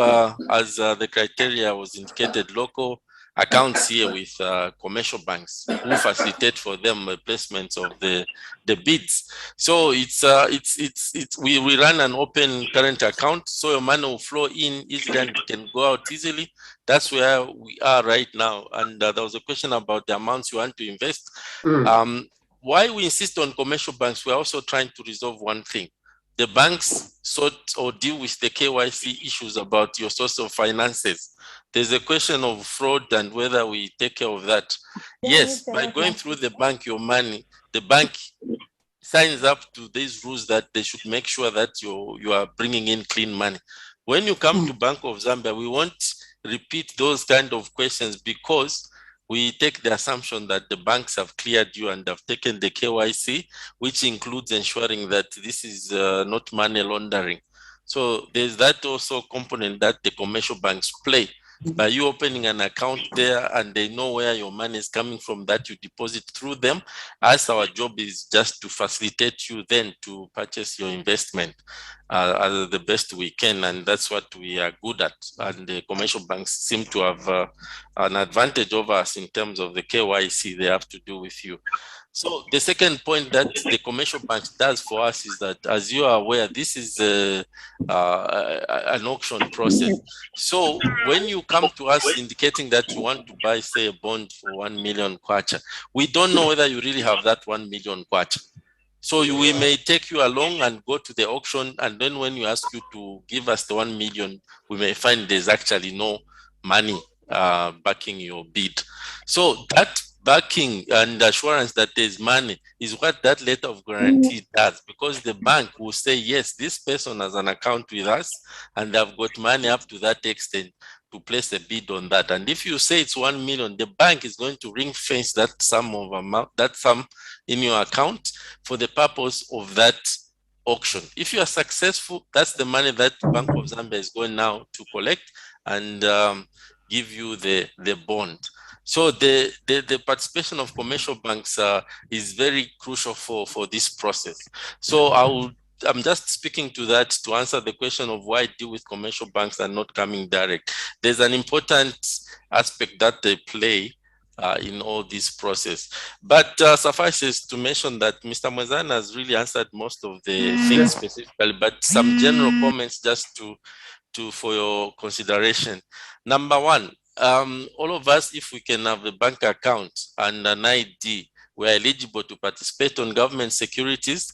[SPEAKER 3] as the criteria was indicated, local accounts here with commercial banks who facilitate for them the placements of the bids. So we run an open current account, so your money will flow in easily and can go out easily. That's where we are right now. And there was a question about the amounts you want to invest. Why we insist on commercial banks, we're also trying to resolve one thing. The banks sort or deal with the KYC issues about your source of finances. There's a question of fraud and whether we take care of that. Yes, by going through the bank, your money, the bank signs up to these rules that they should make sure that you are bringing in clean money. When you come to Bank of Zambia, we won't repeat those kind of questions because we take the assumption that the banks have cleared you and have taken the KYC, which includes ensuring that this is not money laundering. So there's that also component that the commercial banks play. By you opening an account there and they know where your money is coming from that you deposit through them, as our job is just to facilitate you then to purchase your investment as the best we can, and that's what we are good at. And the commercial banks seem to have an advantage over us in terms of the KYC they have to do with you. So the second point that the commercial bank does for us is that, as you are aware, this is an auction process. So when you come to us indicating that you want to buy, say, a bond for 1 million kwacha, we don't know whether you really have that 1 million kwacha. So we may take you along and go to the auction, and then when you ask you to give us the 1 million, we may find there's actually no money backing your bid. So that backing and assurance that there's money is what that letter of guarantee does, because the bank will say, yes, this person has an account with us and they've got money up to that extent to place a bid on that. And if you say it's 1 million, the bank is going to ring fence that sum in your account for the purpose of that auction. If you are successful, that's the money that Bank of Zambia is going now to collect and give you the bond. So the participation of commercial banks is very crucial for this process. So I'm just speaking to that to answer the question of why deal with commercial banks and not coming direct. There's an important aspect that they play in all this process. But suffices to mention that Mr. Mwezan has really answered most of the things specifically, but some general comments just for your consideration. Number one, all of us, if we can have a bank account and an ID, we're eligible to participate on government securities.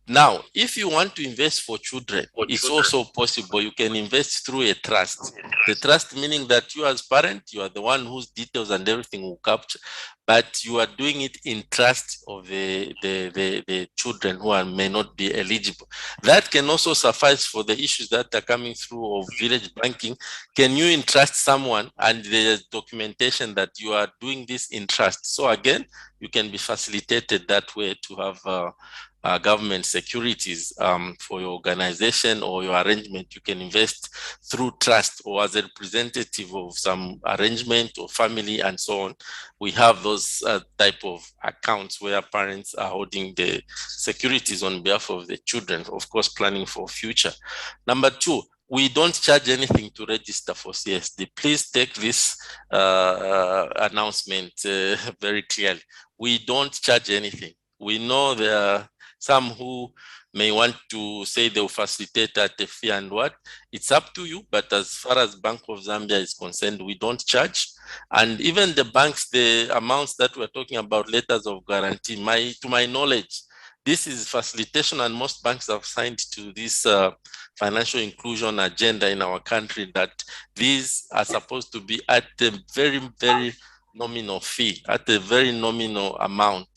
[SPEAKER 3] Now, if you want to invest for children, it's also possible. You can invest through a trust. The trust meaning that you as parent, you are the one whose details and everything will capture, but you are doing it in trust of the children who may not be eligible. That can also suffice for the issues that are coming through of village banking. Can you entrust someone and there's documentation that you are doing this in trust? So again, you can be facilitated that way to have government securities for your organization or your arrangement. You can invest through trust or as a representative of some arrangement or family and so on. We have those type of accounts where parents are holding the securities on behalf of the children, of course, planning for future. Number two, we don't charge anything to register for CSD. Please take this announcement very clearly. We don't charge anything. We know there are some who may want to say they'll facilitate at a fee and what. It's up to you, but as far as Bank of Zambia is concerned, we don't charge. And even the banks, the amounts that we're talking about, letters of guarantee, to my knowledge, this is facilitation, and most banks have signed to this financial inclusion agenda in our country, that these are supposed to be at a very, very nominal fee, at a very nominal amount.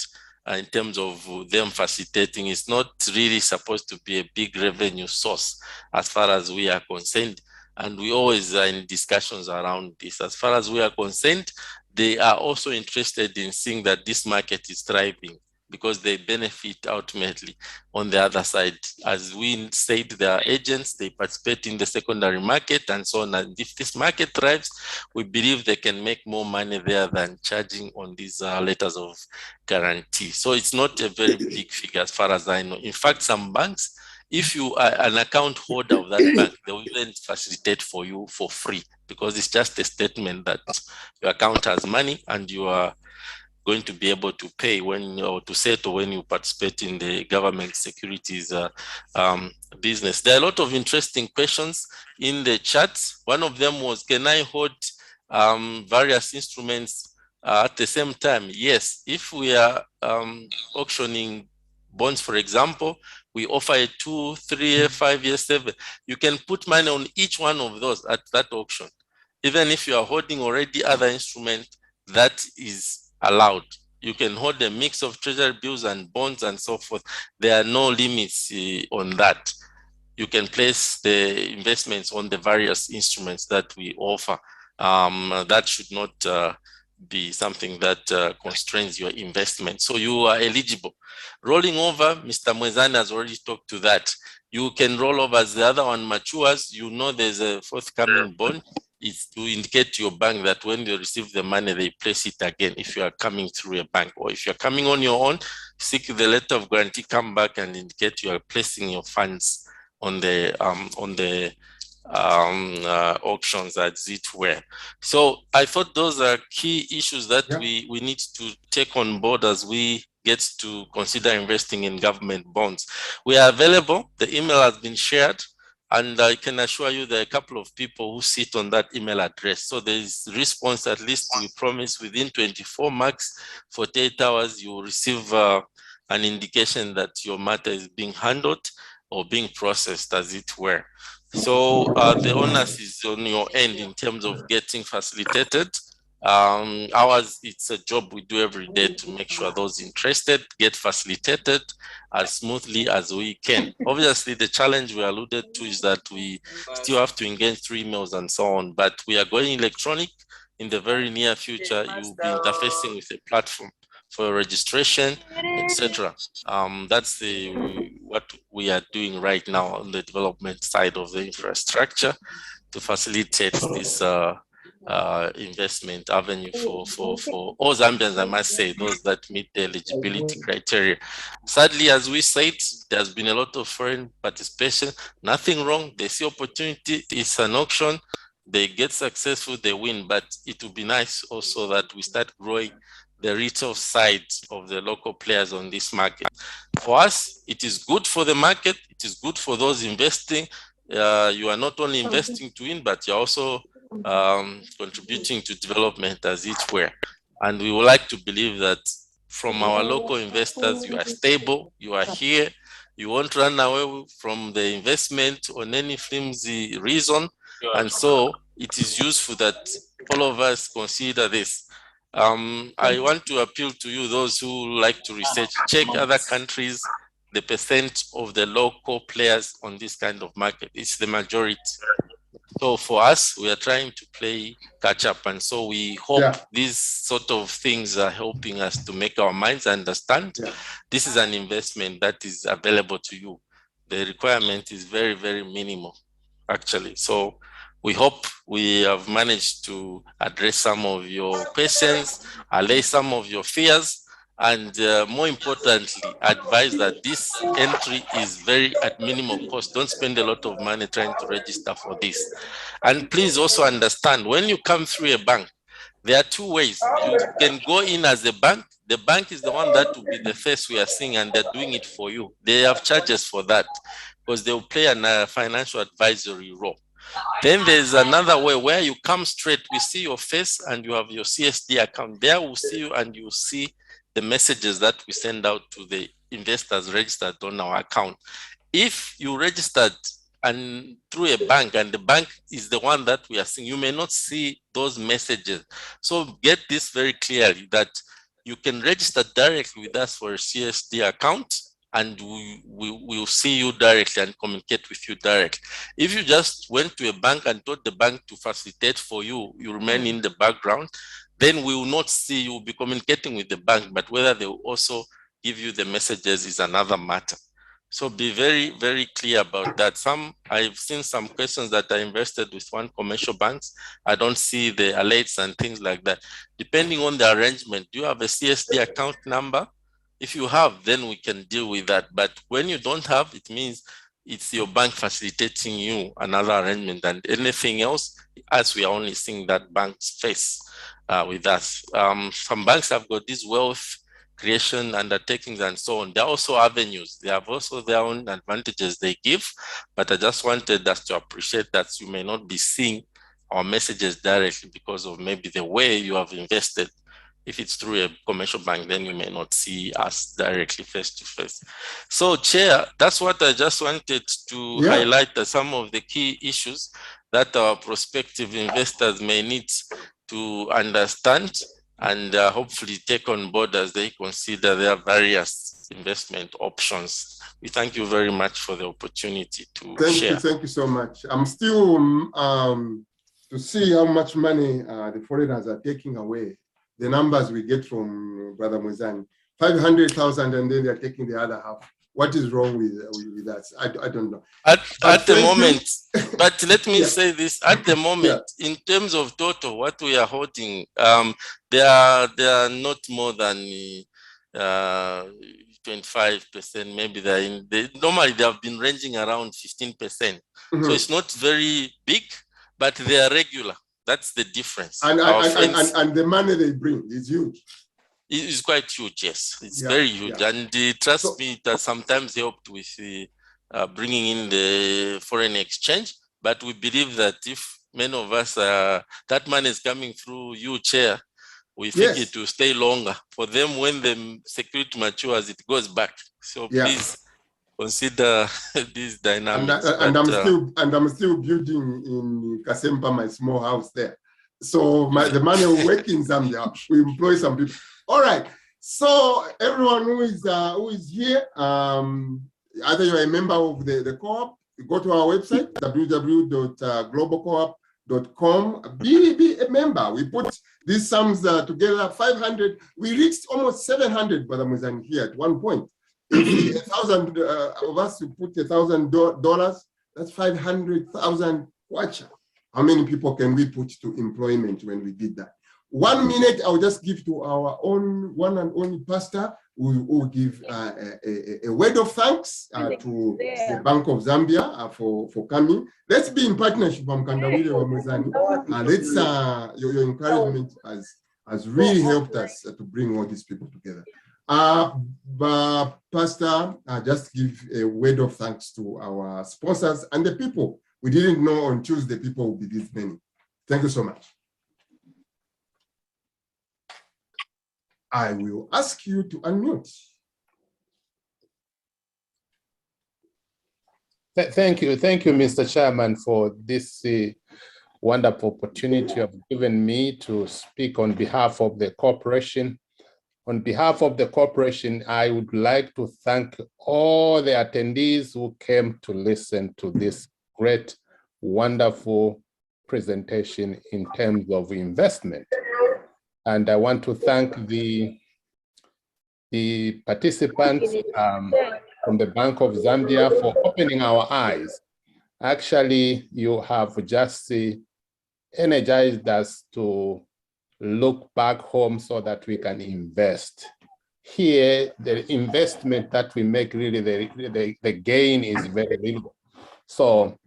[SPEAKER 3] In terms of them facilitating, it's not really supposed to be a big revenue source as far as we are concerned. And we always are in discussions around this. As far as we are concerned, they are also interested in seeing that this market is thriving. because they benefit ultimately on the other side. As we said, they are agents, they participate in the secondary market and so on. And if this market thrives, we believe they can make more money there than charging on these letters of guarantee. So it's not a very big figure as far as I know. In fact, some banks, if you are an account holder of that bank, they will even facilitate for you for free, because it's just a statement that your account has money and you are going to be able to pay when, or to settle when you participate in the government securities business. There are a lot of interesting questions in the chat. One of them was, can I hold various instruments at the same time? Yes, if we are auctioning bonds, for example, we offer a 2, 3, 5 year, 7. You can put money on each one of those at that auction. Even if you are holding already other instruments, that is allowed. You can hold a mix of treasury bills and bonds and so forth. There are no limits on that. You can place the investments on the various instruments that we offer. That should not be something that constrains your investment. So you are eligible. Rolling over, Mr. Mwezani has already talked to that. You can roll over as the other one matures. You know there's a forthcoming bond. It's to indicate to your bank that when they receive the money, they place it again. If you are coming through a bank, or if you're coming on your own, seek the letter of guarantee, come back and indicate you are placing your funds on the auctions as it were. So I thought those are key issues that we need to take on board as we get to consider investing in government bonds. We are available. The email has been shared. And I can assure you there are a couple of people who sit on that email address. So there is response, at least we promise within 24 max, 48 hours, you will receive an indication that your matter is being handled or being processed, as it were. So the onus is on your end in terms of getting facilitated. Ours, it's a job we do every day to make sure those interested get facilitated as smoothly as we can. Obviously, the challenge we alluded to is that we still have to engage through emails and so on, but we are going electronic. In the very near future, you'll be interfacing with a platform for registration, etc. That's what we are doing right now on the development side of the infrastructure to facilitate this investment avenue for all Zambians, I must say, those that meet the eligibility criteria. Sadly, as we said, there's been a lot of foreign participation. Nothing wrong. They see opportunity. It's an auction. They get successful, they win. But it would be nice also that we start growing the retail side of the local players on this market. For us, it is good for the market. It is good for those investing. You are not only investing to win, but you're also contributing to development, as it were. And we would like to believe that from our local investors, you are stable, you are here, you won't run away from the investment on any flimsy reason. And so it is useful that all of us consider this. I want to appeal to you, those who like to research, check other countries, the percent of the local players on this kind of market. It's the majority. So for us, we are trying to play catch up. And so we hope these sort of things are helping us to make our minds understand this is an investment that is available to you. The requirement is very, very minimal, actually. So we hope we have managed to address some of your questions, allay some of your fears, and more importantly, advise that this entry is very at minimal cost. Don't spend a lot of money trying to register for this. And please also understand, when you come through a bank, there are two ways. You can go in as a bank. The bank is the one that will be the first we are seeing, and they're doing it for you. They have charges for that because they will play a financial advisory role. Then there's another way where you come straight, we see your face and you have your CSD account. There we'll see you and you see the messages that we send out to the investors registered on our account. If you registered and through a bank and the bank is the one that we are seeing, you may not see those messages. So get this very clearly that you can register directly with us for a CSD account and we will see you directly and communicate with you directly. If you just went to a bank and told the bank to facilitate for you, you remain in the background, then we will not see you be communicating with the bank, but whether they will also give you the messages is another matter. So be very, very clear about that. I've seen some questions that are invested with one commercial banks. I don't see the alerts and things like that. Depending on the arrangement, do you have a CSD account number? If you have, then we can deal with that. But when you don't have, it means it's your bank facilitating you another arrangement, and anything else, as we are only seeing that bank's face with us. Some banks have got this wealth creation undertakings and so on. There are also avenues. They have also their own advantages they give, but I just wanted us to appreciate that you may not be seeing our messages directly because of maybe the way you have invested. If it's through a commercial bank, then you may not see us directly face to face. So Chair, that's what I just wanted to highlight, some of the key issues that our prospective investors may need to understand and hopefully take on board as they consider their various investment options. We thank you very much for the opportunity to share.
[SPEAKER 1] Thank you so much. I'm still to see how much money the foreigners are taking away. The numbers we get from Brother Mwezani, 500,000, and then they're taking the other half. What is wrong with that? I don't know.
[SPEAKER 3] At the moment, but let me say this, at the moment, in terms of total, what we are holding, they are not more than 25%, maybe normally they have been ranging around 15%. So it's not very big, but they are regular. That's the difference.
[SPEAKER 1] And the money they bring is huge.
[SPEAKER 3] It's quite huge, yes. It's very huge. And trust me, it has sometimes helped with bringing in the foreign exchange. But we believe that if many of us, that money is coming through you, Chair, we think it will stay longer. For them, when the security matures, it goes back. So please consider these dynamics.
[SPEAKER 1] And I'm still building in Kasempa, my small house there. So the money will work in Zambia. We employ some people. All right. So everyone who is here, either you're a member of the co-op, you go to our website, www.globalcoop.com. Be a member. We put these sums together, 500. We reached almost 700, Brother Mwezani, here at one point. If 1,000 of us put $1,000, that's 500,000 kwacha. How many people can we put to employment when we did that? 1 minute, I'll just give to our own one and only pastor who will give a word of thanks to the Bank of Zambia for coming. Let's be in partnership, Mkandawile wa Mwezani. Your encouragement has really helped us to bring all these people together. Pastor, just give a word of thanks to our sponsors and the people. We didn't know on Tuesday people will be this many. Thank you so much. I will ask you to unmute.
[SPEAKER 8] Thank you, Mr. Chairman, for this wonderful opportunity you have given me to speak on behalf of the corporation. On behalf of the corporation, I would like to thank all the attendees who came to listen to this great, wonderful presentation in terms of investment. And I want to thank the participants from the Bank of Zambia for opening our eyes. Actually, you have just energized us to look back home so that we can invest. Here, the investment that we make, really, the gain is very little. So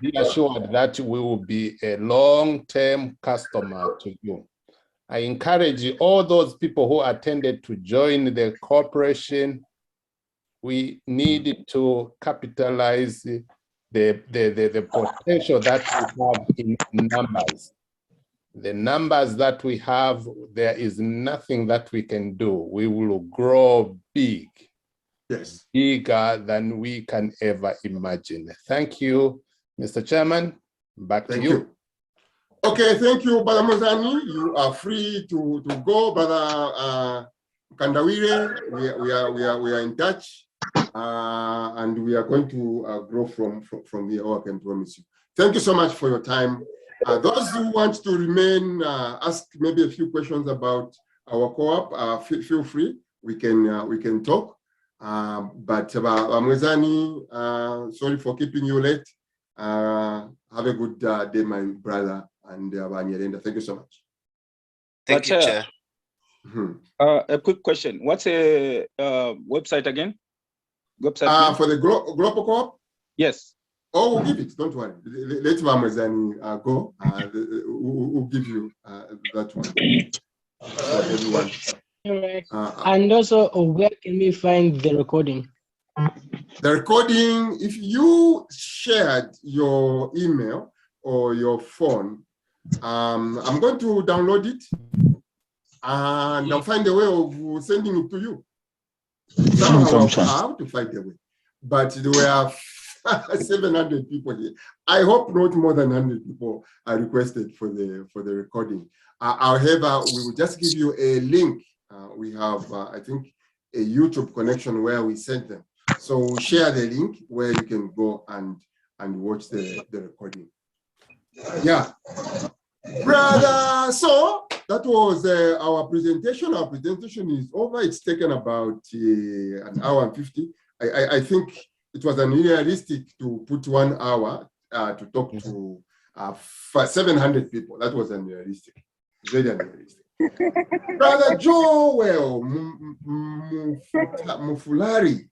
[SPEAKER 8] be assured that we will be a long-term customer to you. I encourage all those people who attended to join the corporation. We need to capitalize the potential that we have in numbers. The numbers that we have, there is nothing that we can do. We will grow big.
[SPEAKER 1] Yes.
[SPEAKER 8] Bigger than we can ever imagine. Thank you, Mr. Chairman. Back to you.
[SPEAKER 1] Okay, thank you, Brother Mwezani. You are free to go, Brother Kandawire. We are in touch, and we are going to grow from here. I can promise you. Thank you so much for your time. Those who want to remain, ask maybe a few questions about our co-op, feel free. we can talk. But Mwezani, sorry for keeping you late. Have a good day, my brother, and thank you so much.
[SPEAKER 2] Thank you, Chair.
[SPEAKER 15] A quick question. What's a website again?
[SPEAKER 1] Website for the Global Co-op?
[SPEAKER 15] Yes.
[SPEAKER 1] Oh, we'll give it. Don't worry. Let Mwezani go. We'll give you that one for everyone.
[SPEAKER 21] And also, where can we find the recording?
[SPEAKER 1] The recording, if you shared your email or your phone, I'm going to download it and I'll find a way of sending it to you. Somehow I have to find a way. But there were 700 people here. I hope not more than 100 people are requested for the recording. However, we will just give you a link. We have, I think, a YouTube connection where we send them. So share the link where you can go and watch the recording. Yeah, brother. So that was our presentation. Our presentation is over. It's taken about an hour and 50. I think it was unrealistic to put 1 hour to talk to 700 people. That was unrealistic. Very unrealistic. Brother Joel Mufulari.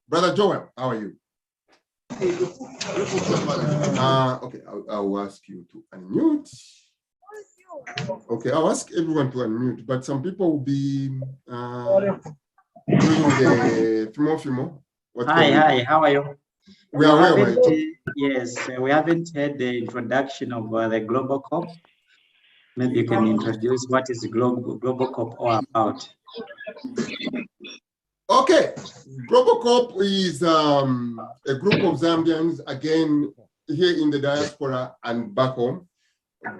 [SPEAKER 1] Brother Joel, how are you? Okay, I'll ask you to unmute. Okay, I'll ask everyone to unmute, but some people will be doing the Fimo.
[SPEAKER 22] Hi, how are you?
[SPEAKER 1] We are well,
[SPEAKER 22] yes, we haven't had the introduction of the Global Co-op. Maybe you can introduce what is Global Co-op all about.
[SPEAKER 1] Okay, Global Co-op is a group of Zambians, again, here in the diaspora and back home.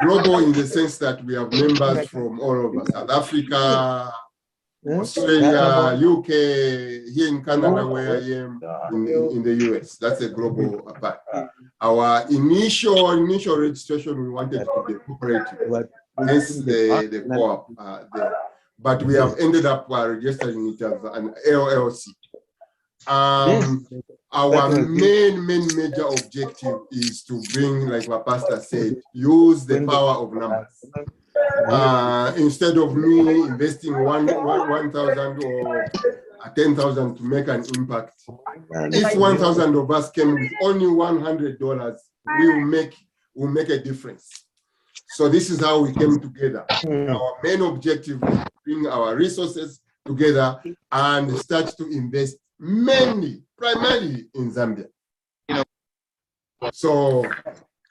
[SPEAKER 1] Global in the sense that we have members from all over South Africa, Australia, UK, here in Canada, where I am, in the US. That's a global part. Our initial registration, we wanted to be cooperative, hence the co-op there. But we have ended up registering it as an LLC. Our main major objective is to bring, like what Pastor said, use the power of numbers. Instead of me investing 1,000 or 10,000 to make an impact, if 1,000 of us came with only $100, we will make a difference. So this is how we came together. Our main objective is to bring our resources together and start to invest primarily in Zambia. So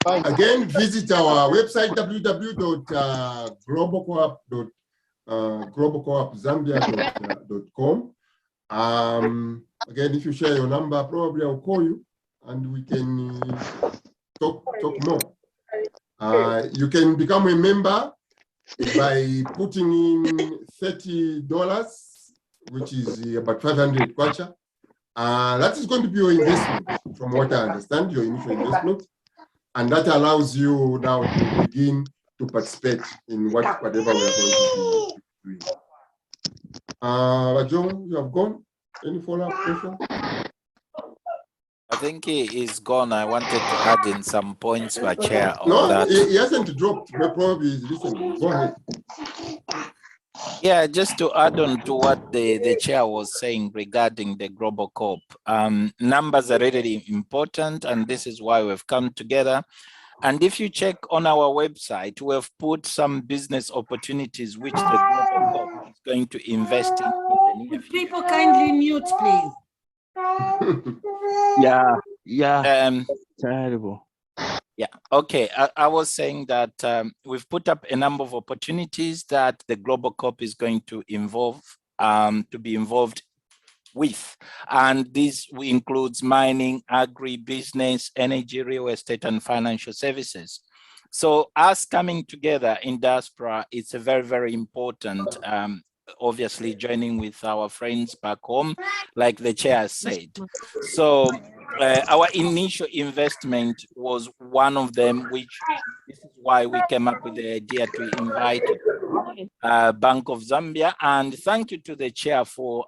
[SPEAKER 1] again, visit our website, www.globalcoop.zambia.com. Again, if you share your number, probably I'll call you and we can talk more. You can become a member by putting in $30, which is about 500 kwacha. That is going to be your investment, from what I understand, your initial investment. And that allows you now to begin to participate in whatever we are going to be doing. John, you have gone. Any follow-up question?
[SPEAKER 13] I think he is gone. I wanted to add in some points, but Chair, on
[SPEAKER 1] no,
[SPEAKER 13] that.
[SPEAKER 1] He hasn't dropped. Probably he's listening. Go ahead.
[SPEAKER 13] Yeah, just to add on to what the chair was saying regarding the Global Co-op. Numbers are really important, and this is why we've come together. And if you check on our website, we've put some business opportunities which the Global Co-op is going to invest in the near future.
[SPEAKER 17] People kindly mute, please.
[SPEAKER 16] Yeah. Terrible.
[SPEAKER 13] Yeah, okay. I was saying that we've put up a number of opportunities that the Global Co-op is going to be involved with. And this includes mining, agribusiness, energy, real estate, and financial services. So us coming together in diaspora, it's a very, very important, obviously joining with our friends back home, like the chair said. So our initial investment was one of them, which this is why we came up with the idea to invite Bank of Zambia. And thank you to the chair for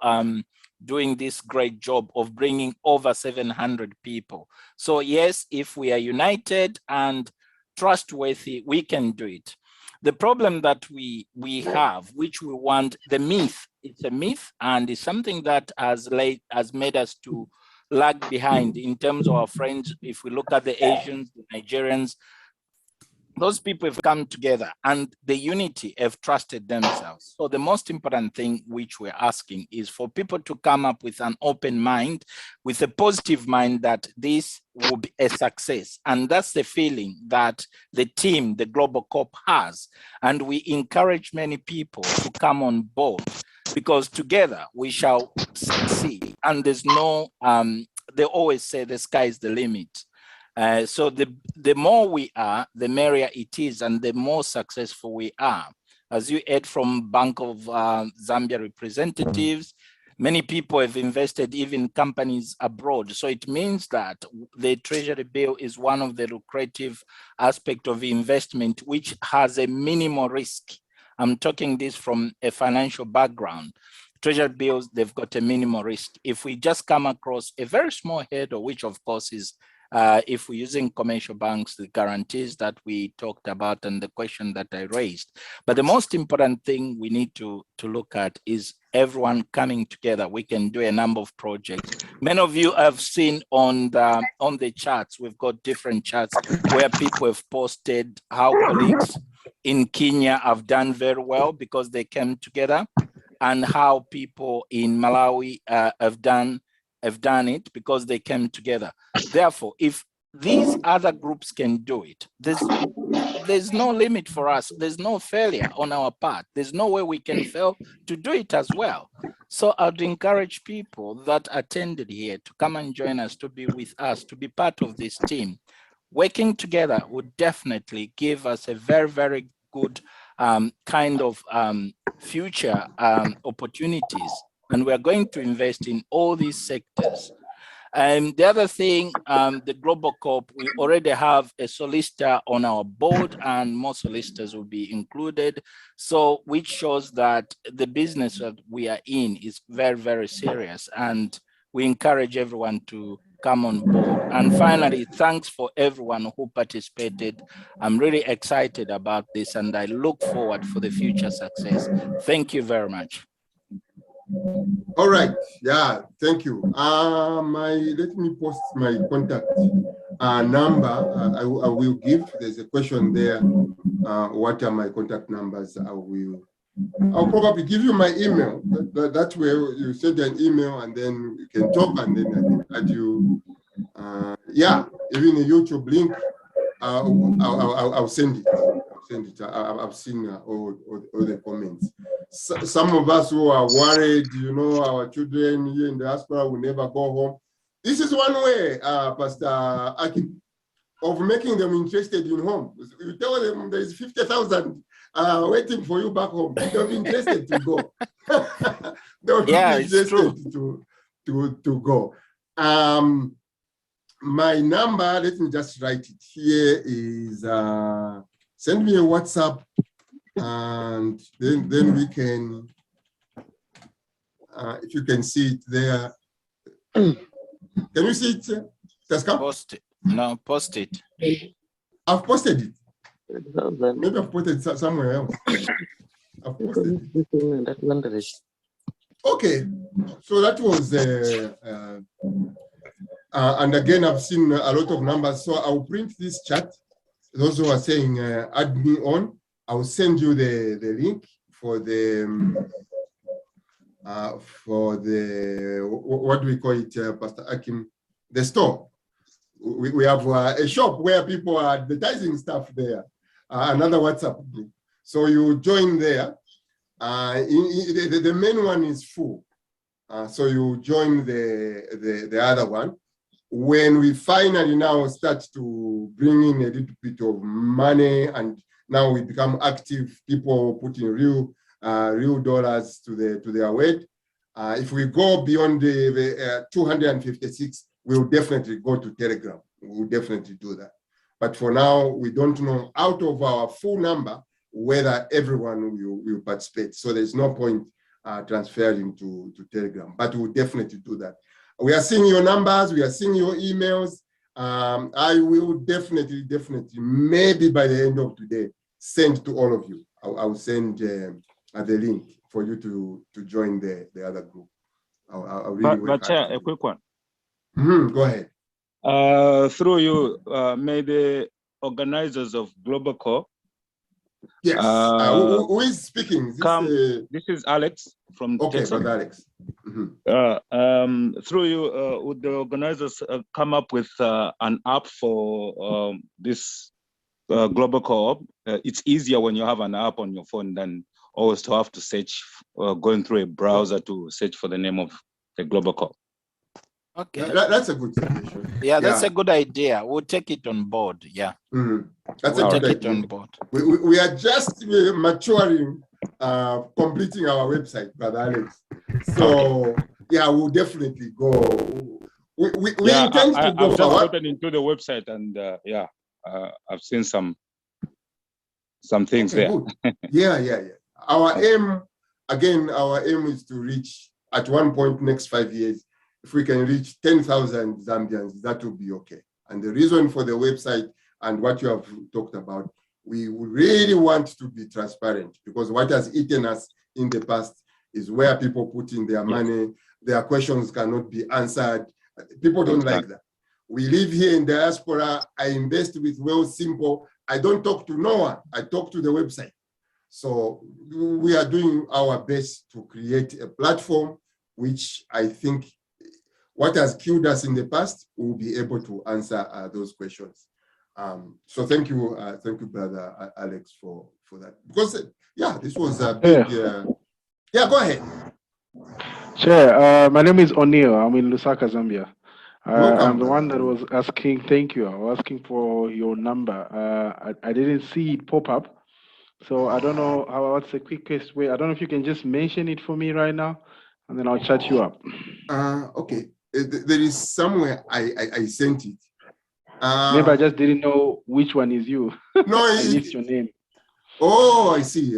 [SPEAKER 13] doing this great job of bringing over 700 people. So yes, if we are united and trustworthy, we can do it. The problem that we have, which we want, the myth, it's a myth, and it's something that has made us to lag behind in terms of our friends. If we look at the Asians, the Nigerians, those people have come together and the unity have trusted themselves. So the most important thing which we're asking is for people to come up with an open mind, with a positive mind that this will be a success. And that's the feeling that the team, the Global Corp has. And we encourage many people to come on board because together we shall succeed. And there's no, they always say the sky is the limit. So the more we are, the merrier it is, and the more successful we are. As you heard from Bank of Zambia representatives, many people have invested even companies abroad. So it means that the Treasury bill is one of the lucrative aspects of investment, which has a minimal risk. I'm talking this from a financial background. Treasury bills, they've got a minimal risk. If we just come across a very small hurdle, which of course is if we're using commercial banks, the guarantees that we talked about and the question that I raised. But the most important thing we need to look at is everyone coming together. We can do a number of projects. Many of you have seen on the charts, we've got different charts where people have posted how colleagues in Kenya have done very well because they came together, and how people in Malawi have done it because they came together. Therefore, if these other groups can do it, there's no limit for us. There's no failure on our part. There's no way we can fail to do it as well. So I'd encourage people that attended here to come and join us, to be with us, to be part of this team. Working together would definitely give us a very, very good kind of future opportunities. And we're going to invest in all these sectors. And the other thing, the Global Corp, we already have a solicitor on our board, and more solicitors will be included. So which shows that the business that we are in is very, very serious. And we encourage everyone to come on board. And finally, thanks for everyone who participated. I'm really excited about this, and I look forward for the future success. Thank you very much.
[SPEAKER 1] All right, yeah, thank you. Let me post my contact number. I will give. There's a question there. What are my contact numbers? I'll probably give you my email. That's where you send an email, and then you can talk, and then I can add you. Yeah, even a YouTube link. I'll send it. I've seen all the comments. Some of us who are worried, you know, our children here in the diaspora will never go home. This is one way, Pastor Akin, of making them interested in home. You tell them there's 50,000 waiting for you back home. They'll be interested to go. They'll be interested to go. My number, let me just write it here, is send me a WhatsApp, and then we can, if you can see it there. Can you see it, Tasca?
[SPEAKER 13] Post it. No, post it.
[SPEAKER 1] I've posted it. Maybe I've posted it somewhere else. I've posted it. Okay, so that was, and again, I've seen a lot of numbers, so I'll print this chat. Those who are saying add me on, I'll send you the link for the what do we call it, Pastor Akim, the store. We have a shop where people are advertising stuff there, another WhatsApp group. So you join there. The main one is full, so you join the other one. When we finally now start to bring in a little bit of money, and now we become active, people putting real dollars to their weight. If we go beyond the 256, we'll definitely go to Telegram. We'll definitely do that. But for now, we don't know. Out of our full number, whether everyone will participate. So there's no point transferring to Telegram, but we'll definitely do that. We are seeing your numbers, we are seeing your emails. I will definitely, maybe by the end of today, send to all of you. I'll send the link for you to join the other group. I'll really
[SPEAKER 15] but Chair, a quick one.
[SPEAKER 1] Go ahead.
[SPEAKER 15] Through you, may the organizers of Global Core.
[SPEAKER 1] Yes. Who is speaking?
[SPEAKER 15] This is Alex from Texas.
[SPEAKER 1] Brother Alex.
[SPEAKER 15] Through you, would the organizers come up with an app for this Global Co-op? It's easier when you have an app on your phone than always to have to search, going through a browser to search for the name of the Global Co-op.
[SPEAKER 13] Okay,
[SPEAKER 1] that's a good suggestion.
[SPEAKER 13] Yeah, that's a good idea. We'll take it on board. Yeah,
[SPEAKER 1] that's a good idea. On board. We are just maturing, completing our website, Brother Alex. So yeah, we'll definitely go. We intend to go
[SPEAKER 15] I've just
[SPEAKER 1] forward.
[SPEAKER 15] gotten into the website and I've seen some things there.
[SPEAKER 1] Yeah. Our aim is to reach at one point next 5 years. If we can reach 10,000 Zambians, that will be okay. And the reason for the website and what you have talked about, we really want to be transparent, because what has eaten us in the past is where people put in their money, their questions cannot be answered. People don't like that. We live here in diaspora. I invest with Well Simple. I don't talk to no one. I talk to the website. So we are doing our best to create a platform which I think what has killed us in the past, we'll be able to answer those questions. So thank you, Brother Alex, for that. Because this was a big. Go ahead.
[SPEAKER 4] Chair, my name is O'Neill. I'm in Lusaka, Zambia.
[SPEAKER 1] Welcome,
[SPEAKER 4] I'm the one that was asking. Thank you. I was asking for your number. I didn't see it pop up, so I don't know what's the quickest way. I don't know if you can just mention it for me right now, and then I'll chat you up.
[SPEAKER 1] Okay. There is somewhere I sent it.
[SPEAKER 4] Maybe I just didn't know which one is you.
[SPEAKER 1] No,
[SPEAKER 4] I missed your name.
[SPEAKER 1] Oh, I see.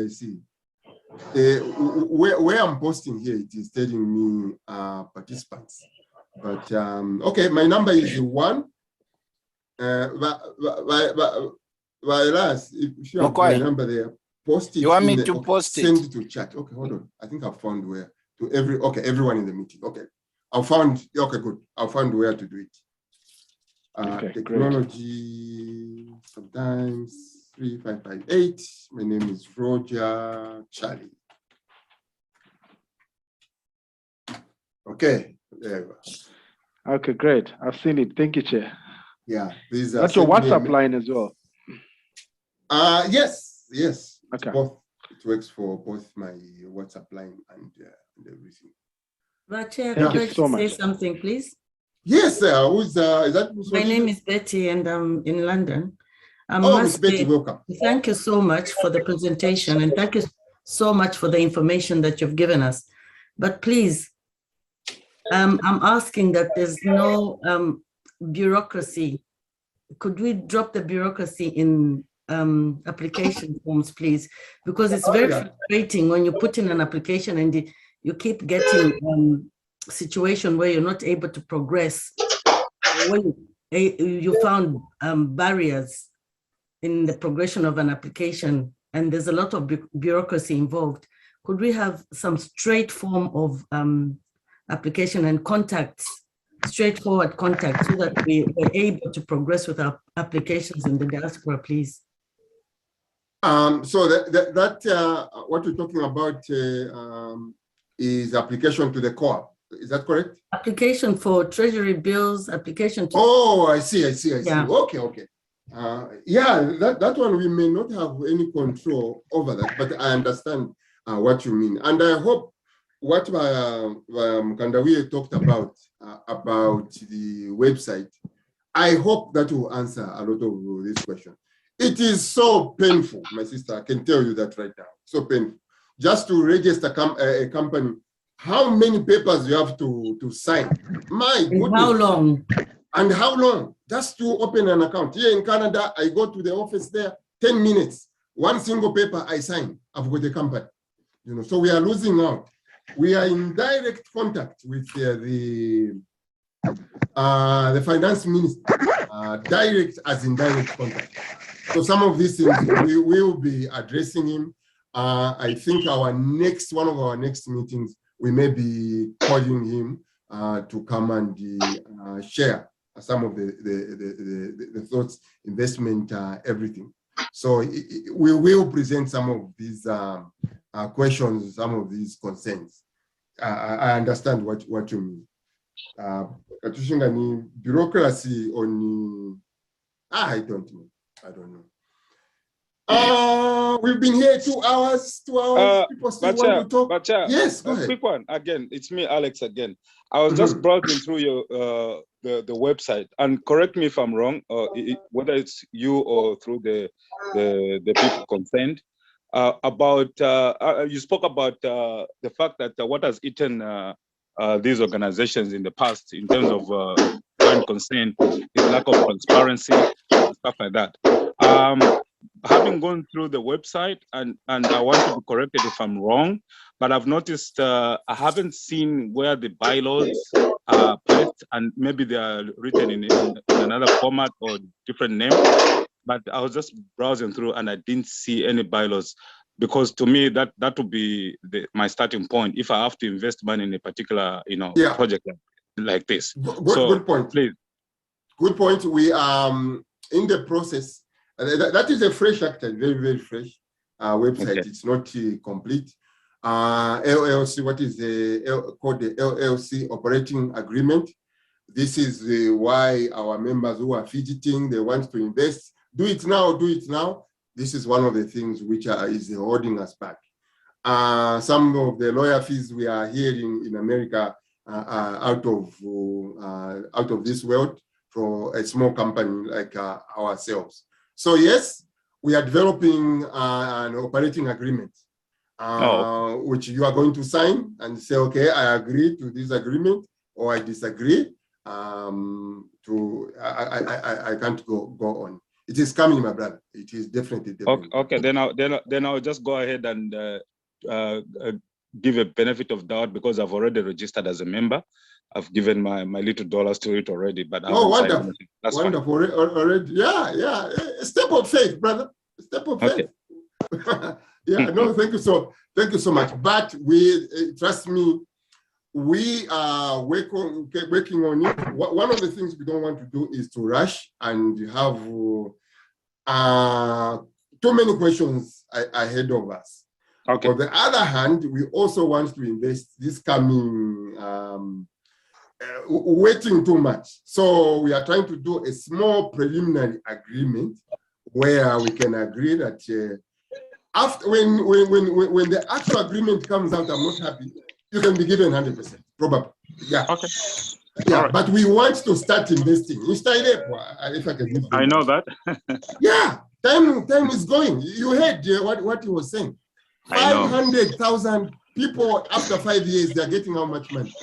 [SPEAKER 1] Where I'm posting here, it is telling me participants. But okay, my number is 1. If you have my number there, post it.
[SPEAKER 13] You want me to post it?
[SPEAKER 1] Send it to chat. Okay, hold on. I think I found where to everyone in the meeting. Okay. Good. I found where to do it. Technology, great. Sometimes 3558. My name is Roger Charlie. Okay, there you go.
[SPEAKER 4] Okay, great. I've seen it. Thank you, Chair.
[SPEAKER 1] Yeah, these are.
[SPEAKER 4] That's your WhatsApp line as well.
[SPEAKER 1] Yes.
[SPEAKER 4] Okay.
[SPEAKER 1] It works for both my WhatsApp line and everything.
[SPEAKER 17] But Chair, could I say something, please?
[SPEAKER 1] Yes, sir. Is that?
[SPEAKER 17] My name is Betty, and I'm in London.
[SPEAKER 1] Miss Betty, welcome.
[SPEAKER 17] Thank you so much for the presentation, and thank you so much for the information that you've given us. But please, I'm asking that there's no bureaucracy. Could we drop the bureaucracy in application forms, please? Because it's very frustrating when you put in an application and you keep getting situation where you're not able to progress. When you found barriers in the progression of an application, and there's a lot of bureaucracy involved. Could we have some straight form of application and contacts, straightforward contact, so that we are able to progress with our applications in the diaspora, please?
[SPEAKER 1] So that what we're talking about is application to the co-op. Is that correct?
[SPEAKER 17] Application for treasury bills, application to...
[SPEAKER 1] Oh, I see.
[SPEAKER 17] Yeah.
[SPEAKER 1] Okay. That one we may not have any control over that, but I understand what you mean. And I hope what Kandawiye talked about the website, I hope that will answer a lot of this question. It is so painful, my sister, I can tell you that right now, so painful. Just to register a company, how many papers you have to sign? My goodness.
[SPEAKER 17] How long?
[SPEAKER 1] And how long? Just to open an account. Here in Canada, I go to the office there, 10 minutes. one single paper I sign, I've got a company. So we are losing out. We are in direct contact with the finance minister, direct as in direct contact. So some of these things we will be addressing him. I think one of our next meetings, we may be calling him to come and share some of the thoughts, investment, everything. So we will present some of these questions, some of these concerns. I understand what you mean. Katushinga bureaucracy on I don't know. We've been here 2 hours. People still want to talk. Yes, go ahead.
[SPEAKER 15] Quick one again. It's me, Alex, again. I was just browsing through your the website, and correct me if I'm wrong, whether it's you or through the people concerned. You spoke about the fact that what has eaten these organizations in the past in terms of foreign consent is lack of transparency and stuff like that. Having gone through the website, and I want to be corrected if I'm wrong, but I've noticed I haven't seen where the bylaws are placed, and maybe they are written in another format or different name. But I was just browsing through and I didn't see any bylaws, because to me that would be my starting point if I have to invest money in a particular project like this.
[SPEAKER 1] Good point.
[SPEAKER 15] Please.
[SPEAKER 1] Good point. We are in the process. That is a fresh act, very, very fresh website. Okay. It's not complete. LLC, what is called the LLC operating agreement. This is why our members who are fidgeting, they want to invest. Do it now, do it now. This is one of the things which is holding us back. Some of the lawyer fees we are hearing in America are out of this world for a small company like ourselves. So yes, we are developing an operating agreement, which you are going to sign and say, okay, I agree to this agreement, or I disagree. I can't go on. It is coming, my brother. It is definitely.
[SPEAKER 15] Okay. Then I'll just go ahead and give a benefit of doubt, because I've already registered as a member. I've given my little dollars to it already, but
[SPEAKER 1] wonderful. That's wonderful. Already. Yeah. A step of faith, brother. A step of faith. Okay. Yeah. No, thank you so much. But trust me, we are working on it. One of the things we don't want to do is to rush and have too many questions ahead of us. Okay. On the other hand, we also want to invest this coming waiting too much. So we are trying to do a small preliminary agreement where we can agree that after when the actual agreement comes out, I'm not happy, you can be given 100%, probably. Yeah. Okay. Yeah, right. But we want to start investing. If I can give
[SPEAKER 15] I know that.
[SPEAKER 1] Yeah, time is going. You heard what he was saying. 500,000 people after 5 years, they're getting how much money?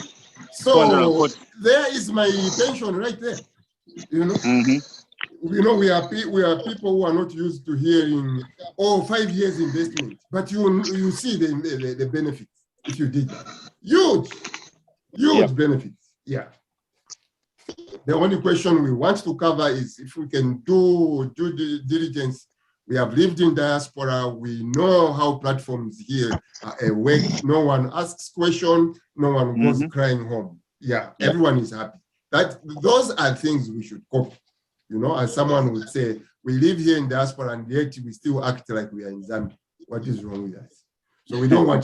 [SPEAKER 1] So there is my pension right there. We are people who are not used to hearing 5 years investment, but you see the benefits if you did. Huge benefits. Yeah. The only question we want to cover is if we can do due diligence. We have lived in diaspora. We know how platforms here work. No one asks questions. No one goes crying home. Yeah, everyone is happy. Those are things we should copy. As someone would say, we live here in diaspora and yet we still act like we are in Zambia. What is wrong with us? So we don't want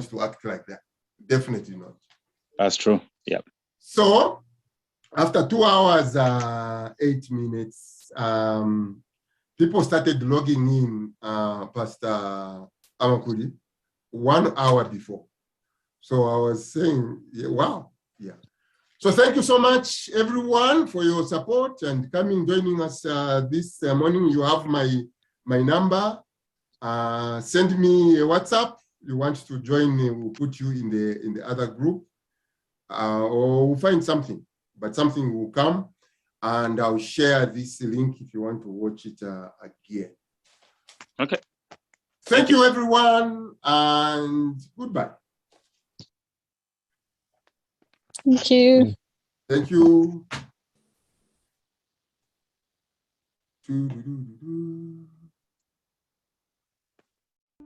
[SPEAKER 1] to act like that. Definitely not. That's true. Yeah. So after 2 hours, 8 minutes, people started logging in, Pastor Amakuri, 1 hour before. So I was saying, yeah, wow, yeah. So thank you so much, everyone, for your support and joining us this morning. You have my number. Send me a WhatsApp. You want to join me, we'll put you in the other group, or we'll find something, but something will come. And I'll share this link if you want to watch it again.
[SPEAKER 15] Okay.
[SPEAKER 1] Thank you, everyone, and goodbye.
[SPEAKER 6] Thank you.
[SPEAKER 1] Thank you.